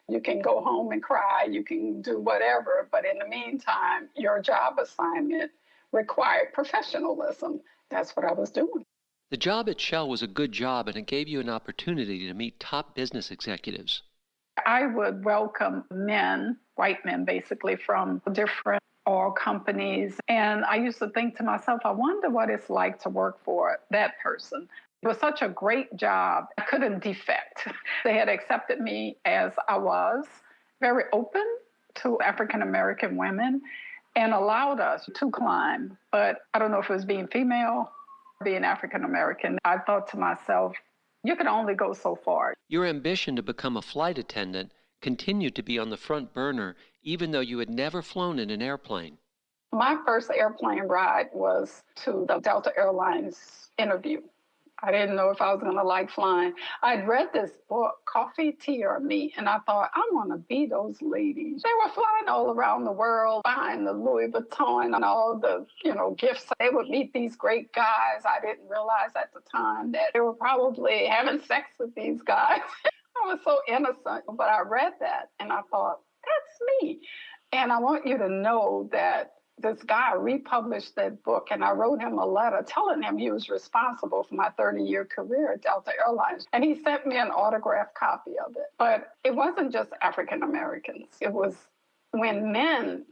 You can go home and cry, you can do whatever, but in the meantime, your job assignment required professionalism. That's what I was doing. The job at Shell was a good job, and it gave you an opportunity to meet top business executives. I would welcome men, white men basically, from different oil companies. And I used to think to myself, I wonder what it's like to work for that person. It was such a great job. I couldn't defect. They had accepted me as I was, very open to African-American women, and allowed us to climb. But I don't know if it was being female, being African-American. I thought to myself, you can only go so far. Your ambition to become a flight attendant continued to be on the front burner, even though you had never flown in an airplane. My first airplane ride was to the Delta Airlines interview. I didn't know if I was going to like flying. I'd read this book, Coffee, Tea, or Me, and I thought, I want to be those ladies. They were flying all around the world, buying the Louis Vuitton and all the, gifts. They would meet these great guys. I didn't realize at the time that they were probably having sex with these guys. I was so innocent, but I read that, and I thought, that's me. And I want you to know that this guy republished that book, and I wrote him a letter telling him he was responsible for my 30-year career at Delta Airlines. And he sent me an autographed copy of it. But it wasn't just African Americans. It was when men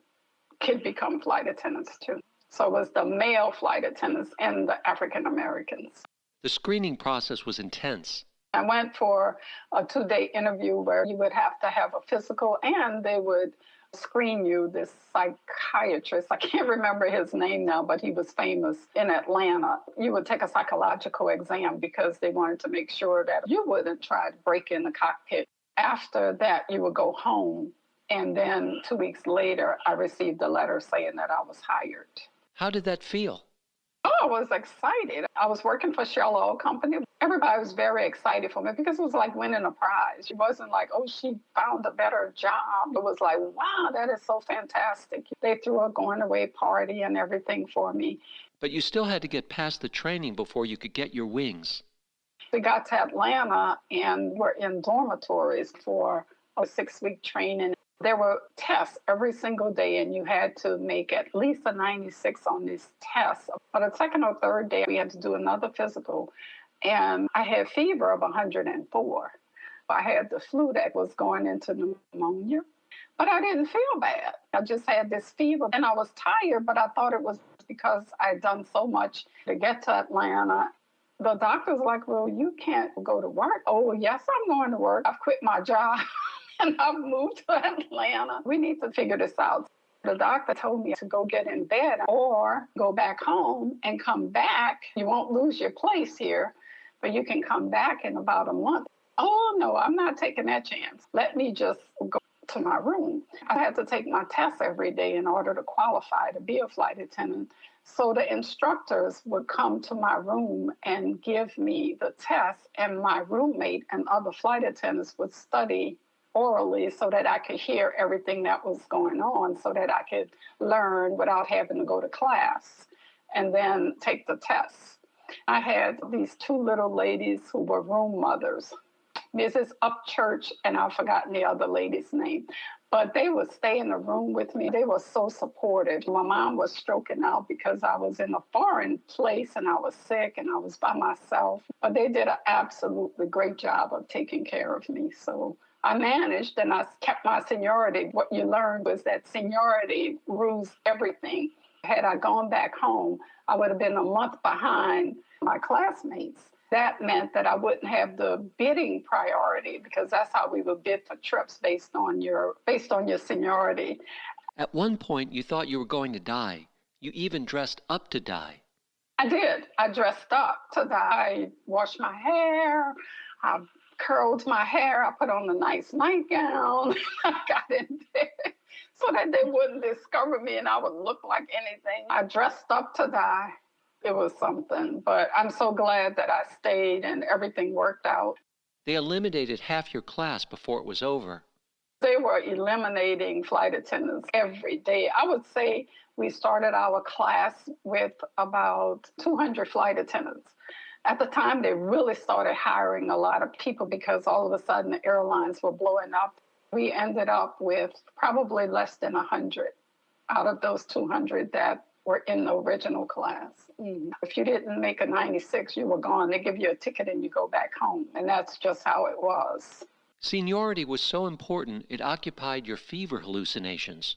could become flight attendants too. So it was the male flight attendants and the African Americans. The screening process was intense. I went for a 2-day interview where you would have to have a physical, and they would screen you. This psychiatrist, I can't remember his name now, but he was famous in Atlanta. You would take a psychological exam because they wanted to make sure that you wouldn't try to break in the cockpit. After that, you would go home. And then 2 weeks later, I received a letter saying that I was hired. How did that feel? Oh, I was excited. I was working for Shell Oil Company. Everybody was very excited for me because it was like winning a prize. It wasn't like, oh, she found a better job. It was like, wow, that is so fantastic. They threw a going away party and everything for me. But you still had to get past the training before you could get your wings. We got to Atlanta and were in dormitories for a 6-week training. There were tests every single day, and you had to make at least a 96 on these tests. But the second or third day, we had to do another physical. And I had fever of 104. I had the flu that was going into pneumonia, but I didn't feel bad. I just had this fever, and I was tired, but I thought it was because I'd done so much to get to Atlanta. The doctor's like, well, you can't go to work. Oh, yes, I'm going to work. I've quit my job, and I've moved to Atlanta. We need to figure this out. The doctor told me to go get in bed or go back home and come back. You won't lose your place here, but you can come back in about a month. Oh, no, I'm not taking that chance. Let me just go to my room. I had to take my tests every day in order to qualify to be a flight attendant. So the instructors would come to my room and give me the test, and my roommate and other flight attendants would study orally so that I could hear everything that was going on, so that I could learn without having to go to class and then take the tests. I had these two little ladies who were room mothers, Mrs. Upchurch, and I've forgotten the other lady's name. But they would stay in the room with me. They were so supportive. My mom was stroking out because I was in a foreign place and I was sick and I was by myself. But they did an absolutely great job of taking care of me. So I managed and I kept my seniority. What you learned was that seniority rules everything. Had I gone back home, I would have been a month behind my classmates. That meant that I wouldn't have the bidding priority because that's how we would bid for trips based on your seniority. At one point, you thought you were going to die. You even dressed up to die. I did. I dressed up to die. I washed my hair. I curled my hair. I put on a nice nightgown. I got in bed so that they wouldn't discover me and I would look like anything. I dressed up to die. It was something, but I'm so glad that I stayed and everything worked out. They eliminated half your class before it was over. They were eliminating flight attendants every day. I would say we started our class with about 200 flight attendants. At the time, they really started hiring a lot of people because all of a sudden the airlines were blowing up. We ended up with probably less than 100 out of those 200 that were in the original class. If you didn't make a 96, you were gone. They give you a ticket and you go back home. And that's just how it was. Seniority was so important, it occupied your fever hallucinations.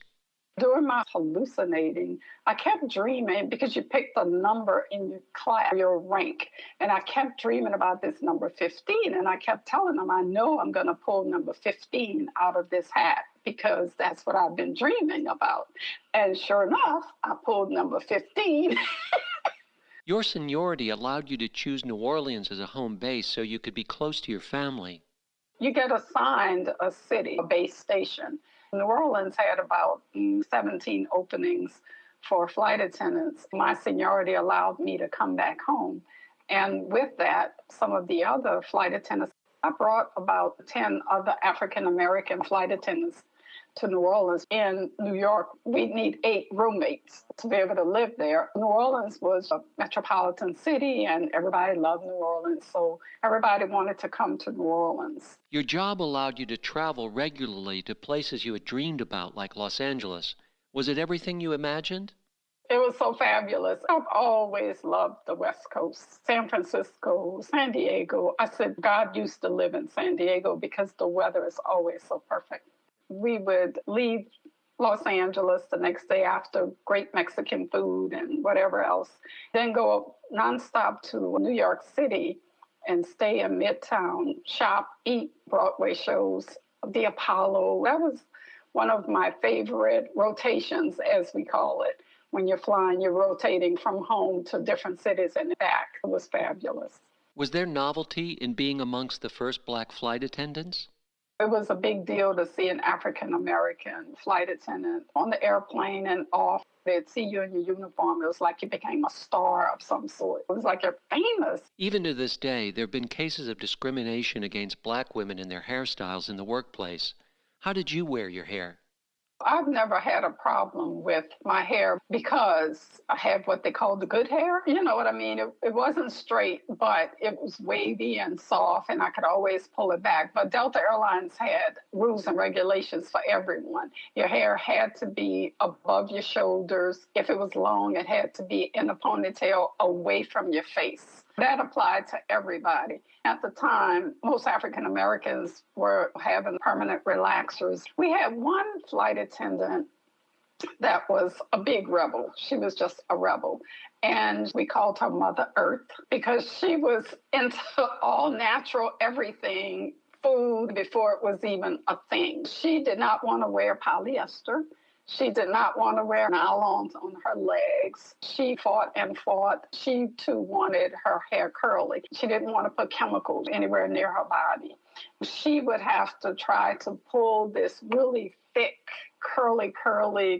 During my hallucinating, I kept dreaming because you picked a number in your class, your rank. And I kept dreaming about this number 15. And I kept telling them, I know I'm going to pull number 15 out of this hat because that's what I've been dreaming about. And sure enough, I pulled number 15. Your seniority allowed you to choose New Orleans as a home base so you could be close to your family. You get assigned a city, a base station. New Orleans had about 17 openings for flight attendants. My seniority allowed me to come back home. And with that, some of the other flight attendants, I brought about 10 other African-American flight attendants to New Orleans. In New York, we'd need 8 roommates to be able to live there. New Orleans was a metropolitan city, and everybody loved New Orleans, so everybody wanted to come to New Orleans. Your job allowed you to travel regularly to places you had dreamed about, like Los Angeles. Was it everything you imagined? It was so fabulous. I've always loved the West Coast, San Francisco, San Diego. I said God used to live in San Diego because the weather is always so perfect. We would leave Los Angeles the next day after great Mexican food and whatever else, then go nonstop to New York City and stay in Midtown, shop, eat Broadway shows, the Apollo. That was one of my favorite rotations, as we call it. When you're flying, you're rotating from home to different cities and back. It was fabulous. Was there novelty in being amongst the first Black flight attendants? It was a big deal to see an African-American flight attendant on the airplane and off. They'd see you in your uniform. It was like you became a star of some sort. It was like you're famous. Even to this day, there have been cases of discrimination against black women in their hairstyles in the workplace. How did you wear your hair? I've never had a problem with my hair because I have what they call the good hair. You know what I mean? It wasn't straight, but it was wavy and soft, and I could always pull it back. But Delta Airlines had rules and regulations for everyone. Your hair had to be above your shoulders. If it was long, it had to be in a ponytail away from your face. That applied to everybody. At the time, most African Americans were having permanent relaxers. We had one flight attendant that was a big rebel. She was just a rebel. And we called her Mother Earth because she was into all natural everything, food, before it was even a thing. She did not want to wear polyester. She did not want to wear nylons on her legs. She fought and fought. She, too, wanted her hair curly. She didn't want to put chemicals anywhere near her body. She would have to try to pull this really thick, curly,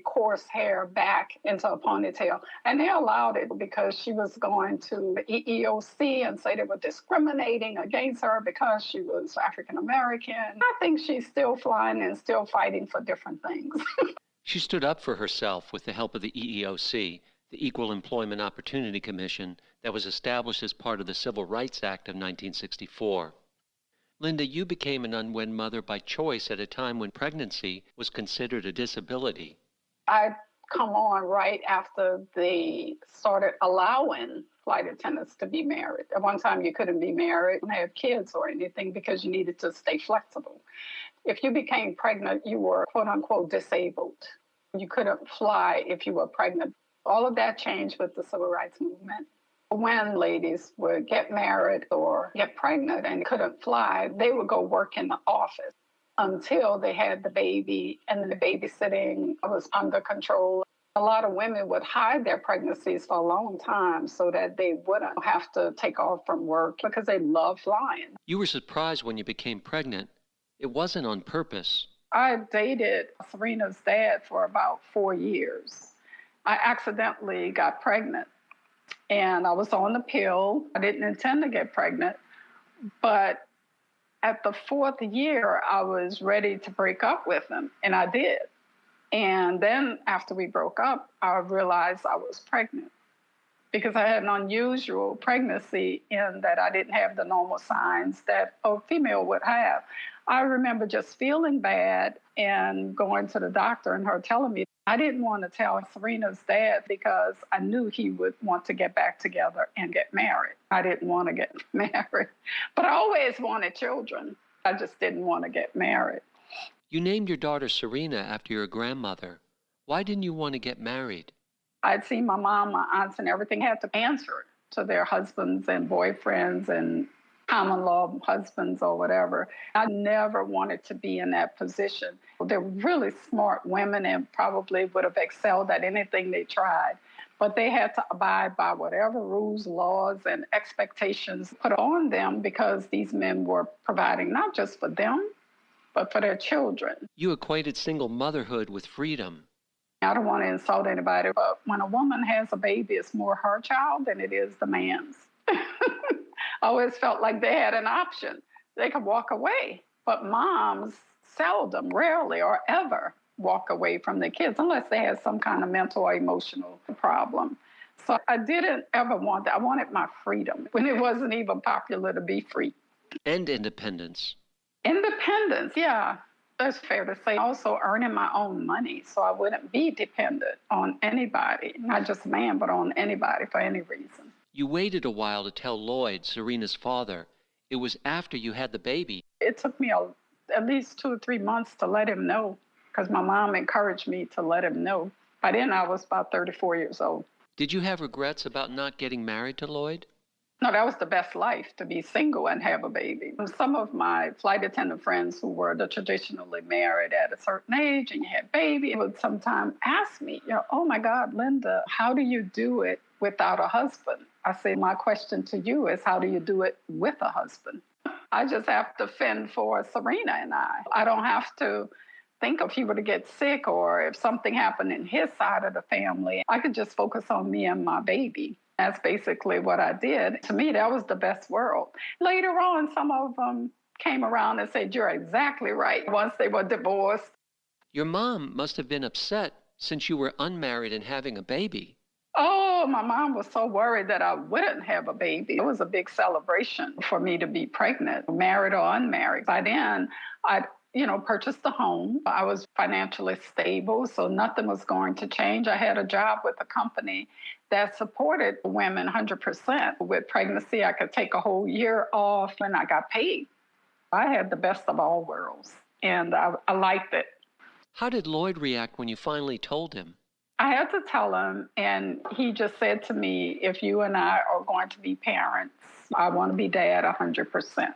coarse hair back into a ponytail. And they allowed it because she was going to the EEOC and say they were discriminating against her because she was African American. I think she's still flying and still fighting for different things. She stood up for herself with the help of the EEOC, the Equal Employment Opportunity Commission, that was established as part of the Civil Rights Act of 1964. Linda, you became an unwed mother by choice at a time when pregnancy was considered a disability. I'd come on right after they started allowing flight attendants to be married. At one time, you couldn't be married and have kids or anything because you needed to stay flexible. If you became pregnant, you were, quote unquote, disabled. You couldn't fly if you were pregnant. All of that changed with the civil rights movement. When ladies would get married or get pregnant and couldn't fly, they would go work in the office until they had the baby, and the babysitting was under control. A lot of women would hide their pregnancies for a long time so that they wouldn't have to take off from work because they love flying. You were surprised when you became pregnant. It wasn't on purpose. I dated Serena's dad for about 4 years. I accidentally got pregnant, and I was on the pill. I didn't intend to get pregnant, but at the 4th year, I was ready to break up with him, and I did. And then after we broke up, I realized I was pregnant because I had an unusual pregnancy in that I didn't have the normal signs that a female would have. I remember just feeling bad and going to the doctor and her telling me. I didn't want to tell Serena's dad because I knew he would want to get back together and get married. I didn't want to get married, but I always wanted children. I just didn't want to get married. You named your daughter Serena after your grandmother. Why didn't you want to get married? I'd seen my mom, my aunts, and everything had to answer to their husbands and boyfriends and common law husbands or whatever. I never wanted to be in that position. They're really smart women and probably would have excelled at anything they tried. But they had to abide by whatever rules, laws, and expectations put on them because these men were providing not just for them, but for their children. You equated single motherhood with freedom. I don't want to insult anybody, but when a woman has a baby, it's more her child than it is the man's. I always felt like they had an option. They could walk away. But moms seldom, rarely, or ever walk away from their kids unless they had some kind of mental or emotional problem. So I didn't ever want that. I wanted my freedom when it wasn't even popular to be free. And independence. Independence, yeah. That's fair to say. Also earning my own money so I wouldn't be dependent on anybody, not just a man, but on anybody for any reason. You waited a while to tell Lloyd, Serena's father. It was after you had the baby. It took me at least 2 or 3 months to let him know because my mom encouraged me to let him know. By then, I was about 34 years old. Did you have regrets about not getting married to Lloyd? No, that was the best life, to be single and have a baby. Some of my flight attendant friends who were traditionally married at a certain age and you had baby would sometimes ask me, oh my God, Linda, how do you do it without a husband? I say, my question to you is, how do you do it with a husband? I just have to fend for Serena and I. I don't have to think if he were to get sick or if something happened in his side of the family, I could just focus on me and my baby. That's basically what I did. To me, that was the best world. Later on, some of them came around and said, you're exactly right, once they were divorced. Your mom must have been upset since you were unmarried and having a baby. Oh, my mom was so worried that I wouldn't have a baby. It was a big celebration for me to be pregnant, married or unmarried. By then, I purchased a home. I was financially stable, so nothing was going to change. I had a job with a company that supported women 100%. With pregnancy, I could take a whole year off and I got paid. I had the best of all worlds, and I liked it. How did Lloyd react when you finally told him? I had to tell him, and he just said to me, if you and I are going to be parents, I want to be dad 100%.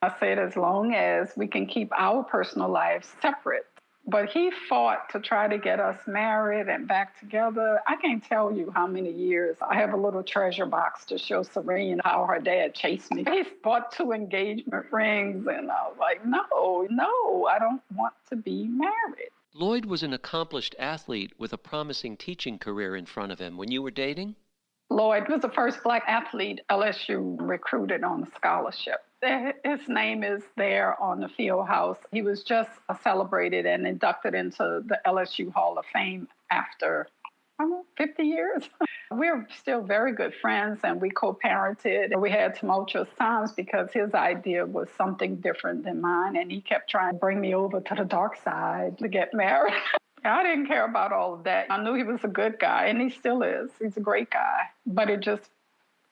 I said, as long as we can keep our personal lives separate. But he fought to try to get us married and back together. I can't tell you how many years. I have a little treasure box to show Serene how her dad chased me. He bought 2 engagement rings, and I was like, no, I don't want to be married. Lloyd was an accomplished athlete with a promising teaching career in front of him when you were dating? Lloyd was the first Black athlete LSU recruited on a scholarship. His name is there on the field house. He was just celebrated and inducted into the LSU Hall of Fame after 50 years. We're still very good friends, and we co-parented. We had tumultuous times because his idea was something different than mine, and he kept trying to bring me over to the dark side to get married. I didn't care about all of that. I knew he was a good guy, and he still is. He's a great guy. But it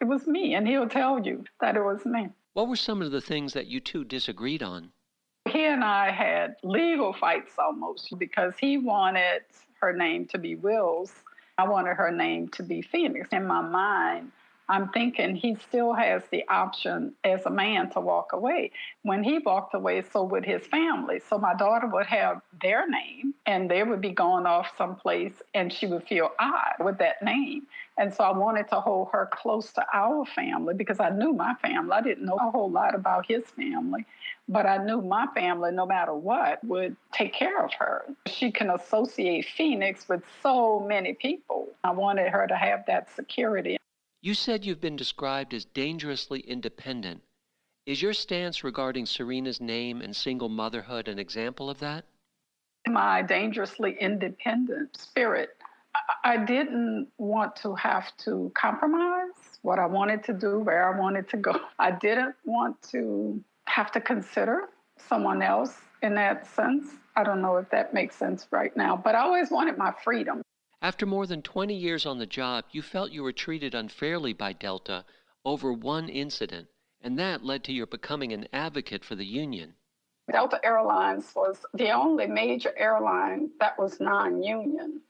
was me, and he'll tell you that it was me. What were some of the things that you two disagreed on? He and I had legal fights almost because he wanted her name to be Wills. I wanted her name to be Phoenix. In my mind, I'm thinking he still has the option as a man to walk away. When he walked away, so would his family. So my daughter would have their name, and they would be going off someplace, and she would feel odd with that name. And so I wanted to hold her close to our family because I knew my family. I didn't know a whole lot about his family, but I knew my family, no matter what, would take care of her. She can associate Phoenix with so many people. I wanted her to have that security. You said you've been described as dangerously independent. Is your stance regarding Serena's name and single motherhood an example of that? My dangerously independent spirit. I didn't want to have to compromise what I wanted to do, where I wanted to go. I didn't want to have to consider someone else in that sense. I don't know if that makes sense right now, but I always wanted my freedom. After more than 20 years on the job, you felt you were treated unfairly by Delta over one incident, and that led to your becoming an advocate for the union. Delta Airlines was the only major airline that was non-union.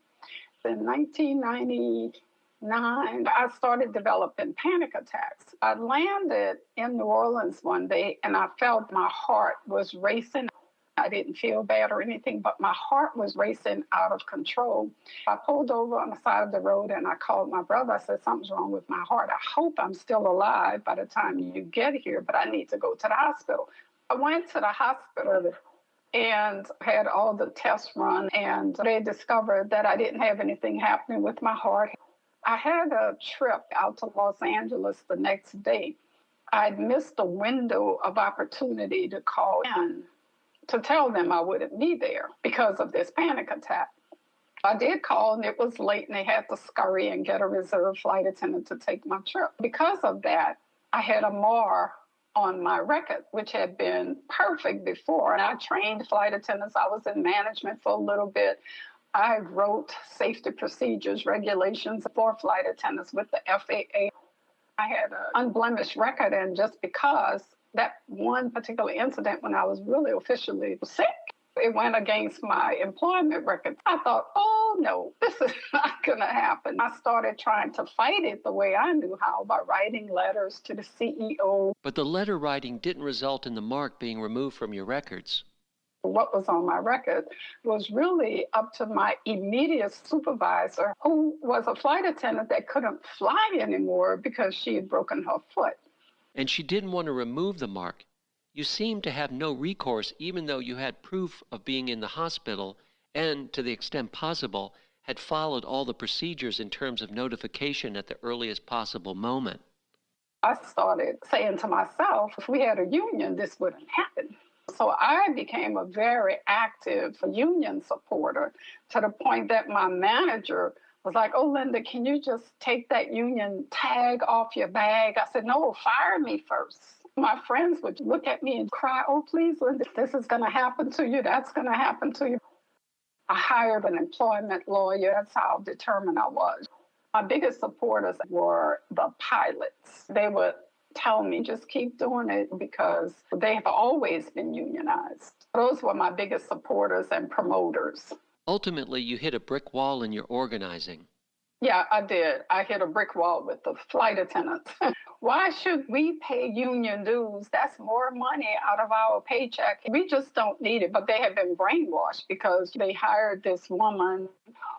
In 1999, I started developing panic attacks. I landed in New Orleans one day, and I felt my heart was racing. I didn't feel bad or anything, but my heart was racing out of control. I pulled over on the side of the road, and I called my brother. I said, something's wrong with my heart. I hope I'm still alive by the time you get here, but I need to go to the hospital. I went to the hospital and had all the tests run, and they discovered that I didn't have anything happening with my heart. I had a trip out to Los Angeles the next day. I'd missed a window of opportunity to call in to tell them I wouldn't be there because of this panic attack. I did call, and it was late, and they had to scurry and get a reserve flight attendant to take my trip. Because of that, I had a MAR on my record, which had been perfect before. And I trained flight attendants. I was in management for a little bit. I wrote safety procedures, regulations for flight attendants with the FAA. I had an unblemished record, and just because that one particular incident when I was really officially sick, it went against my employment record. I thought, oh, no, this is not going to happen. I started trying to fight it the way I knew how, by writing letters to the CEO. But the letter writing didn't result in the mark being removed from your records. What was on my record was really up to my immediate supervisor, who was a flight attendant that couldn't fly anymore because she had broken her foot. And she didn't want to remove the mark. You seemed to have no recourse, even though you had proof of being in the hospital and, to the extent possible, had followed all the procedures in terms of notification at the earliest possible moment. I started saying to myself, if we had a union, this wouldn't happen. So I became a very active union supporter to the point that my manager was like, oh, Linda, can you just take that union tag off your bag? I said, no, fire me first. My friends would look at me and cry, oh, please, Linda, this is going to happen to you. That's going to happen to you. I hired an employment lawyer. That's how determined I was. My biggest supporters were the pilots. They would tell me, just keep doing it because they have always been unionized. Those were my biggest supporters and promoters. Ultimately, you hit a brick wall in your organizing. Yeah, I did. I hit a brick wall with the flight attendants. Why should we pay union dues? That's more money out of our paycheck. We just don't need it. But they have been brainwashed because they hired this woman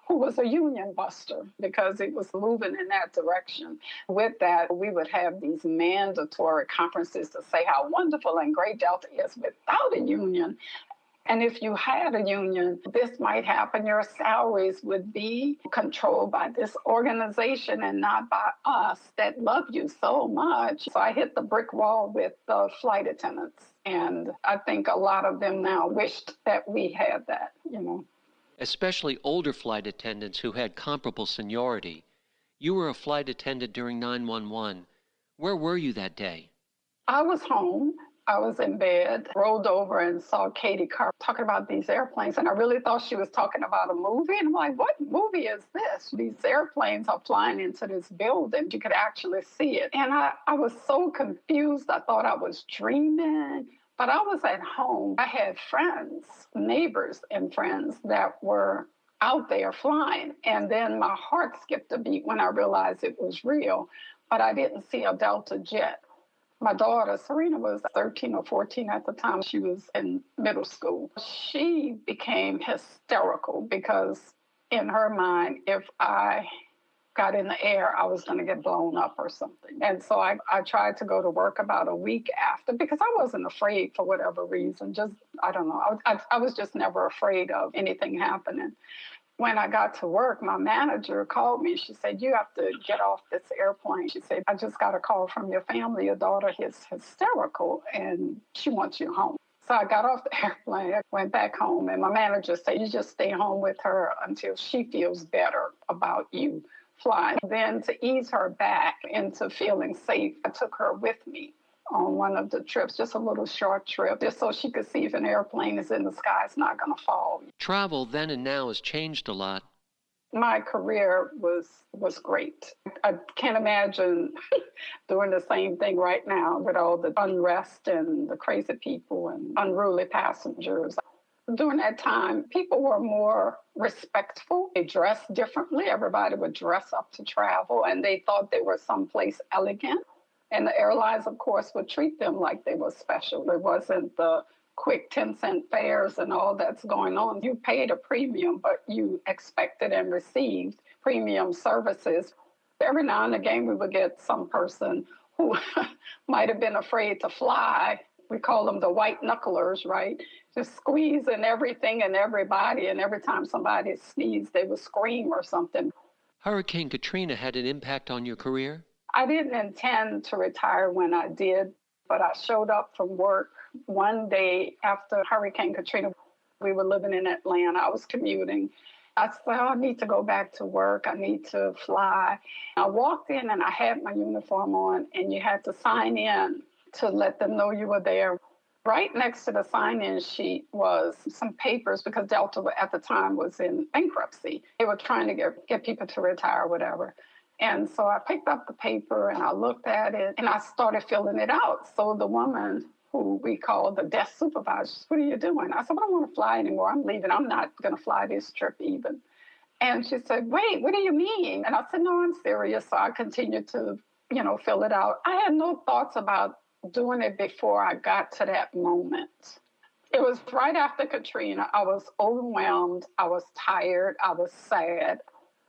who was a union buster because it was moving in that direction. With that, we would have these mandatory conferences to say how wonderful and great Delta is without a union. And if you had a union, this might happen. Your salaries would be controlled by this organization and not by us that love you so much. So I hit the brick wall with the flight attendants. And I think a lot of them now wished that we had that, Especially older flight attendants who had comparable seniority. You were a flight attendant during 911. Where were you that day? I was home. I was in bed, rolled over and saw Katie Carr talking about these airplanes. And I really thought she was talking about a movie. And I'm like, what movie is this? These airplanes are flying into this building. You could actually see it. And I was so confused. I thought I was dreaming. But I was at home. I had friends, neighbors and friends that were out there flying. And then my heart skipped a beat when I realized it was real. But I didn't see a Delta jet. My daughter, Serena, was 13 or 14 at the time. She was in middle school. She became hysterical because in her mind, if I got in the air, I was going to get blown up or something. And so I tried to go to work about a week after because I wasn't afraid for whatever reason. I don't know. I was just never afraid of anything happening. When I got to work, my manager called me. She said, you have to get off this airplane. She said, I just got a call from your family. Your daughter is hysterical and she wants you home. So I got off the airplane, I went back home, and my manager said, you just stay home with her until she feels better about you flying. Then to ease her back into feeling safe, I took her with me on one of the trips, just a little short trip, just so she could see if an airplane is in the sky, it's not going to fall. Travel then and now has changed a lot. My career was great. I can't imagine doing the same thing right now with all the unrest and the crazy people and unruly passengers. During that time, people were more respectful. They dressed differently. Everybody would dress up to travel, and they thought they were someplace elegant. And the airlines, of course, would treat them like they were special. It wasn't the quick 10-cent fares and all that's going on. You paid a premium, but you expected and received premium services. Every now and again, we would get some person who might have been afraid to fly. We call them the white knucklers, right? Just squeezing everything and everybody. And every time somebody sneezed, they would scream or something. Hurricane Katrina had an impact on your career? I didn't intend to retire when I did, but I showed up from work one day after Hurricane Katrina. We were living in Atlanta. I was commuting. I said, I need to go back to work. I need to fly. I walked in and I had my uniform on, and you had to sign in to let them know you were there. Right next to the sign-in sheet was some papers because Delta at the time was in bankruptcy. They were trying to get people to retire or whatever. And so I picked up the paper and I looked at it and I started filling it out. So the woman who we call the desk supervisor, what are you doing? I said, I don't want to fly anymore. I'm leaving. I'm not going to fly this trip even. And she said, wait, what do you mean? And I said, no, I'm serious. So I continued to, fill it out. I had no thoughts about doing it before I got to that moment. It was right after Katrina. I was overwhelmed. I was tired. I was sad.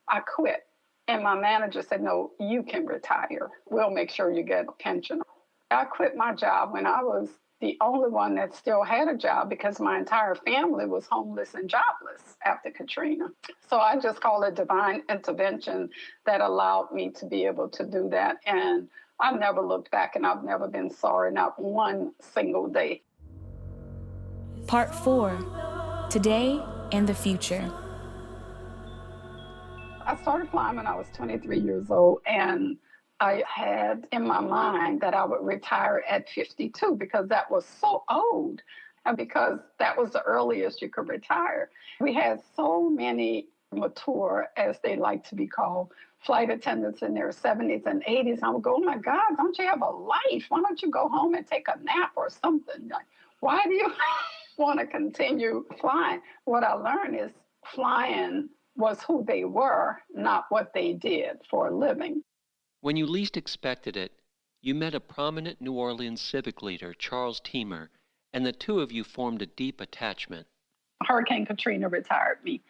I quit. And my manager said, no, you can retire. We'll make sure you get a pension. I quit my job when I was the only one that still had a job because my entire family was homeless and jobless after Katrina. So I just call it divine intervention that allowed me to be able to do that. And I've never looked back, and I've never been sorry, not one single day. Part 4, Today and the Future. I started flying when I was 23 years old, and I had in my mind that I would retire at 52 because that was so old, and because that was the earliest you could retire. We had so many mature, as they like to be called, flight attendants in their 70s and 80s. And I would go, oh my God, don't you have a life? Why don't you go home and take a nap or something? Like, why do you want to continue flying? What I learned is flying was who they were, not what they did for a living. When you least expected it, you met a prominent New Orleans civic leader, Charles Teamer, and the two of you formed a deep attachment. Hurricane Katrina retired me.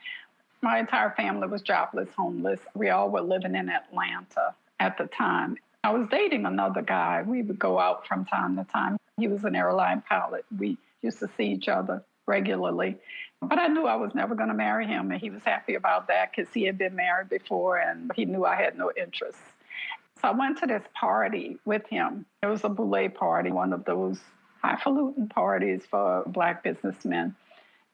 My entire family was jobless, homeless. We all were living in Atlanta at the time. I was dating another guy. We would go out from time to time. He was an airline pilot. We used to see each other regularly. But I knew I was never going to marry him, and he was happy about that because he had been married before, and he knew I had no interest. So I went to this party with him. It was a boulet party, one of those highfalutin parties for Black businessmen.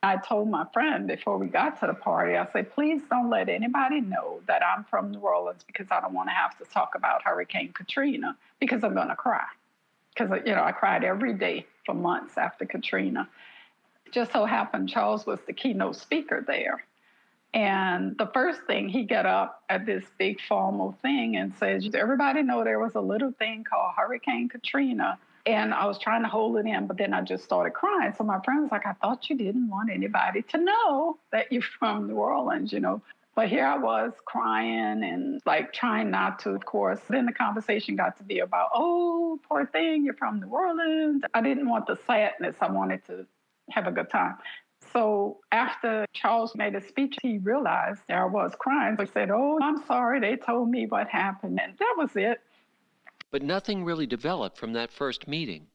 I told my friend before we got to the party, I said, please don't let anybody know that I'm from New Orleans because I don't want to have to talk about Hurricane Katrina because I'm going to cry. Because, I cried every day for months after Katrina. It just so happened Charles was the keynote speaker there. And the first thing, he got up at this big formal thing and says, does everybody know there was a little thing called Hurricane Katrina? And I was trying to hold it in, but then I just started crying. So my friend was like, I thought you didn't want anybody to know that you're from New Orleans, But here I was crying and trying not to, of course. Then the conversation got to be about, oh, poor thing, you're from New Orleans. I didn't want the sadness. I wanted to have a good time. So after Charles made a speech, he realized there I was crying. He said, oh, I'm sorry. They told me what happened. And that was it. But nothing really developed from that first meeting.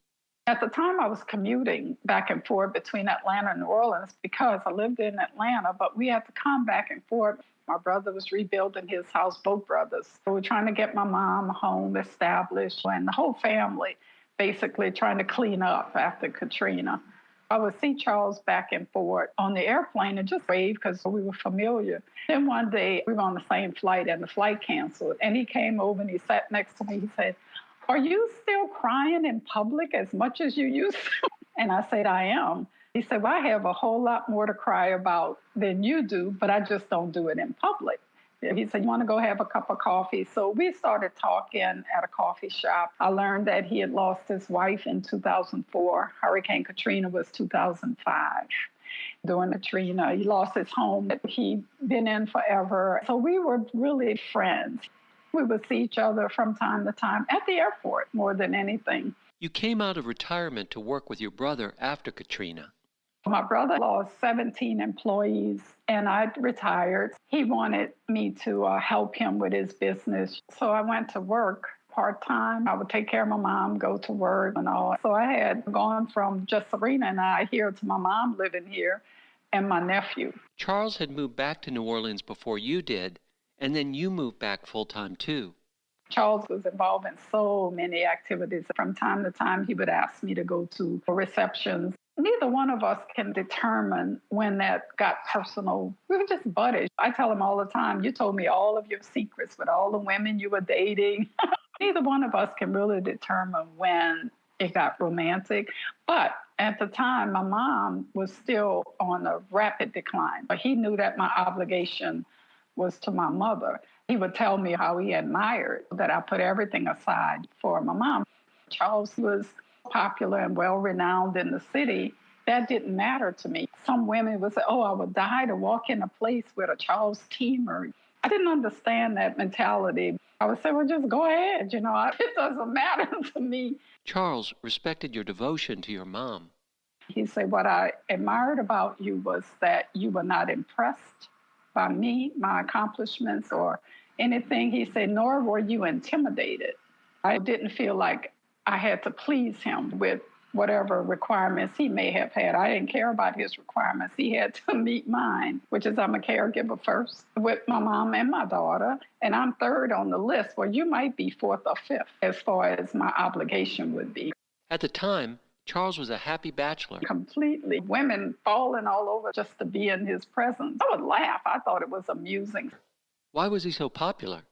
At the time, I was commuting back and forth between Atlanta and New Orleans because I lived in Atlanta, but we had to come back and forth. My brother was rebuilding his house, both brothers. We were trying to get my mom home established and the whole family basically trying to clean up after Katrina. I would see Charles back and forth on the airplane and just wave because we were familiar. Then one day we were on the same flight and the flight canceled. And he came over and he sat next to me. He said, are you still crying in public as much as you used to? And I said, I am. He said, well, I have a whole lot more to cry about than you do, but I just don't do it in public. He said, you want to go have a cup of coffee? So we started talking at a coffee shop. I learned that he had lost his wife in 2004. Hurricane Katrina was 2005. During Katrina, he lost his home that he'd been in forever. So we were really friends. We would see each other from time to time at the airport more than anything. You came out of retirement to work with your brother after Katrina. My brother lost 17 employees and I retired. He wanted me to help him with his business. So I went to work part-time. I would take care of my mom, go to work and all. So I had gone from just Serena and I here to my mom living here and my nephew. Charles had moved back to New Orleans before you did, and then you moved back full-time too. Charles was involved in so many activities. From time to time, he would ask me to go to receptions. Neither one of us can determine when that got personal. We were just buddies. I tell him all the time, you told me all of your secrets with all the women you were dating. Neither one of us can really determine when it got romantic. But at the time, my mom was still on a rapid decline. But he knew that my obligation was to my mother. He would tell me how he admired that I put everything aside for my mom. Charles was popular and well-renowned in the city. That didn't matter to me. Some women would say, oh, I would die to walk in a place with a Charles Teamer. I didn't understand that mentality. I would say, well, just go ahead. It doesn't matter to me. Charles respected your devotion to your mom. He said, what I admired about you was that you were not impressed by me, my accomplishments, or anything. He said, nor were you intimidated. I didn't feel like I had to please him with whatever requirements he may have had. I didn't care about his requirements. He had to meet mine, which is I'm a caregiver first with my mom and my daughter, and I'm third on the list. Well, you might be fourth or fifth as far as my obligation would be. At the time, Charles was a happy bachelor. Completely. Women falling all over just to be in his presence. I would laugh. I thought it was amusing. Why was he so popular?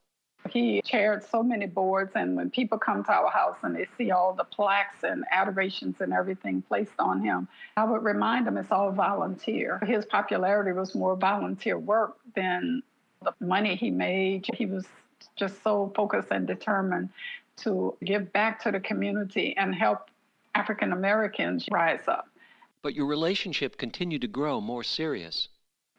He chaired so many boards, and when people come to our house and they see all the plaques and adorations and everything placed on him, I would remind them it's all volunteer. His popularity was more volunteer work than the money he made. He was just so focused and determined to give back to the community and help African Americans rise up. But your relationship continued to grow more serious.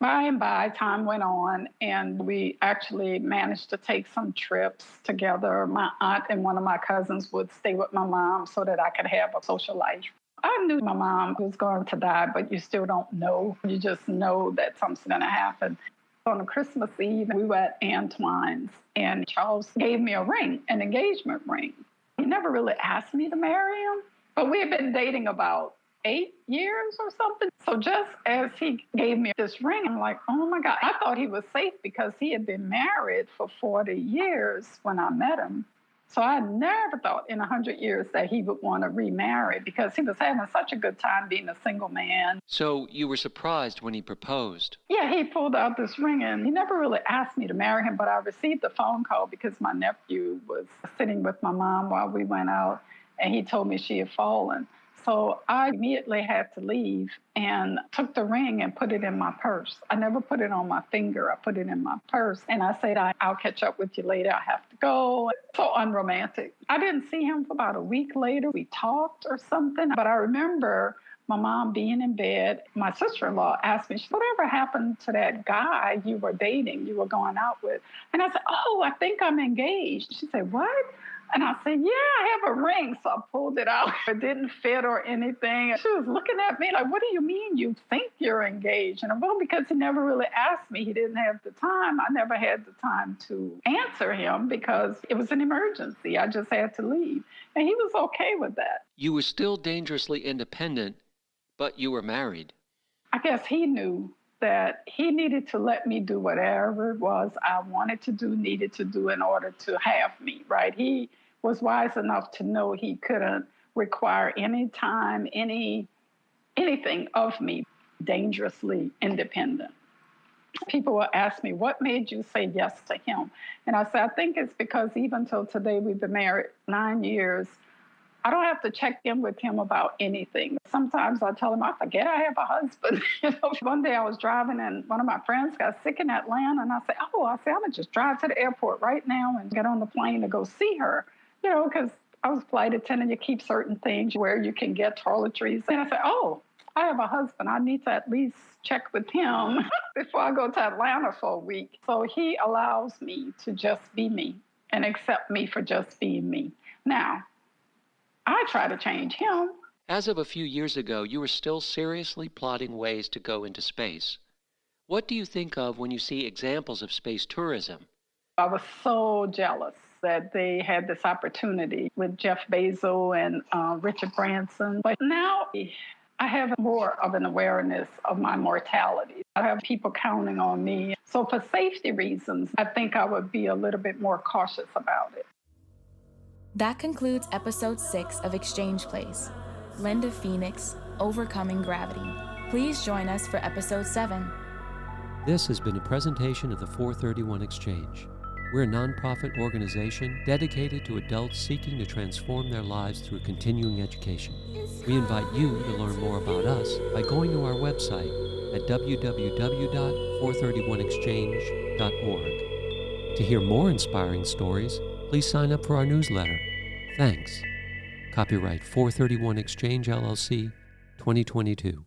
By and by, time went on, and we actually managed to take some trips together. My aunt and one of my cousins would stay with my mom so that I could have a social life. I knew my mom was going to die, but you still don't know. You just know that something's going to happen. On a Christmas Eve, we were at Antoine's, and Charles gave me a ring, an engagement ring. He never really asked me to marry him, but we had been dating about 8 years or something. So just as he gave me this ring, I'm like, oh my God. I thought he was safe because he had been married for 40 years when I met him. So I never thought in 100 years that he would want to remarry because he was having such a good time being a single man. So you were surprised when he proposed? Yeah, he pulled out this ring, and he never really asked me to marry him, but I received a phone call because my nephew was sitting with my mom while we went out, and he told me she had fallen. So I immediately had to leave and took the ring and put it in my purse. I never put it on my finger. I put it in my purse. And I said, I'll catch up with you later. I have to go. So unromantic. I didn't see him for about a week later. We talked or something. But I remember my mom being in bed. My sister-in-law asked me, whatever happened to that guy you were dating, you were going out with? And I said, oh, I think I'm engaged. She said, what? And I said, yeah, I have a ring. So I pulled it out. It didn't fit or anything. She was looking at me like, what do you mean you think you're engaged? And well, because he never really asked me. He didn't have the time. I never had the time to answer him because it was an emergency. I just had to leave. And he was okay with that. You were still dangerously independent, but you were married. I guess he knew that he needed to let me do whatever it was I wanted to do, needed to do in order to have me, right? He was wise enough to know he couldn't require any time, anything of me, dangerously independent. People will ask me, what made you say yes to him? And I said, I think it's because even till today, we've been married 9 years, I don't have to check in with him about anything. Sometimes I tell him, I forget I have a husband. One day I was driving and one of my friends got sick in Atlanta. And I said, I'm going to just drive to the airport right now and get on the plane to go see her. Because I was flight attendant, you keep certain things where you can get toiletries. And I said, oh, I have a husband. I need to at least check with him before I go to Atlanta for a week. So he allows me to just be me and accept me for just being me. Now, I try to change him. As of a few years ago, you were still seriously plotting ways to go into space. What do you think of when you see examples of space tourism? I was so jealous that they had this opportunity with Jeff Bezos and Richard Branson. But now I have more of an awareness of my mortality. I have people counting on me. So for safety reasons, I think I would be a little bit more cautious about it. That concludes episode 6 of Exchange Place, Linda Phoenix, Overcoming Gravity. Please join us for episode 7. This has been a presentation of the 431 Exchange. We're a nonprofit organization dedicated to adults seeking to transform their lives through continuing education. We invite you to learn more about us by going to our website at www.431exchange.org. To hear more inspiring stories, please sign up for our newsletter. Thanks. Copyright 431 Exchange LLC, 2022.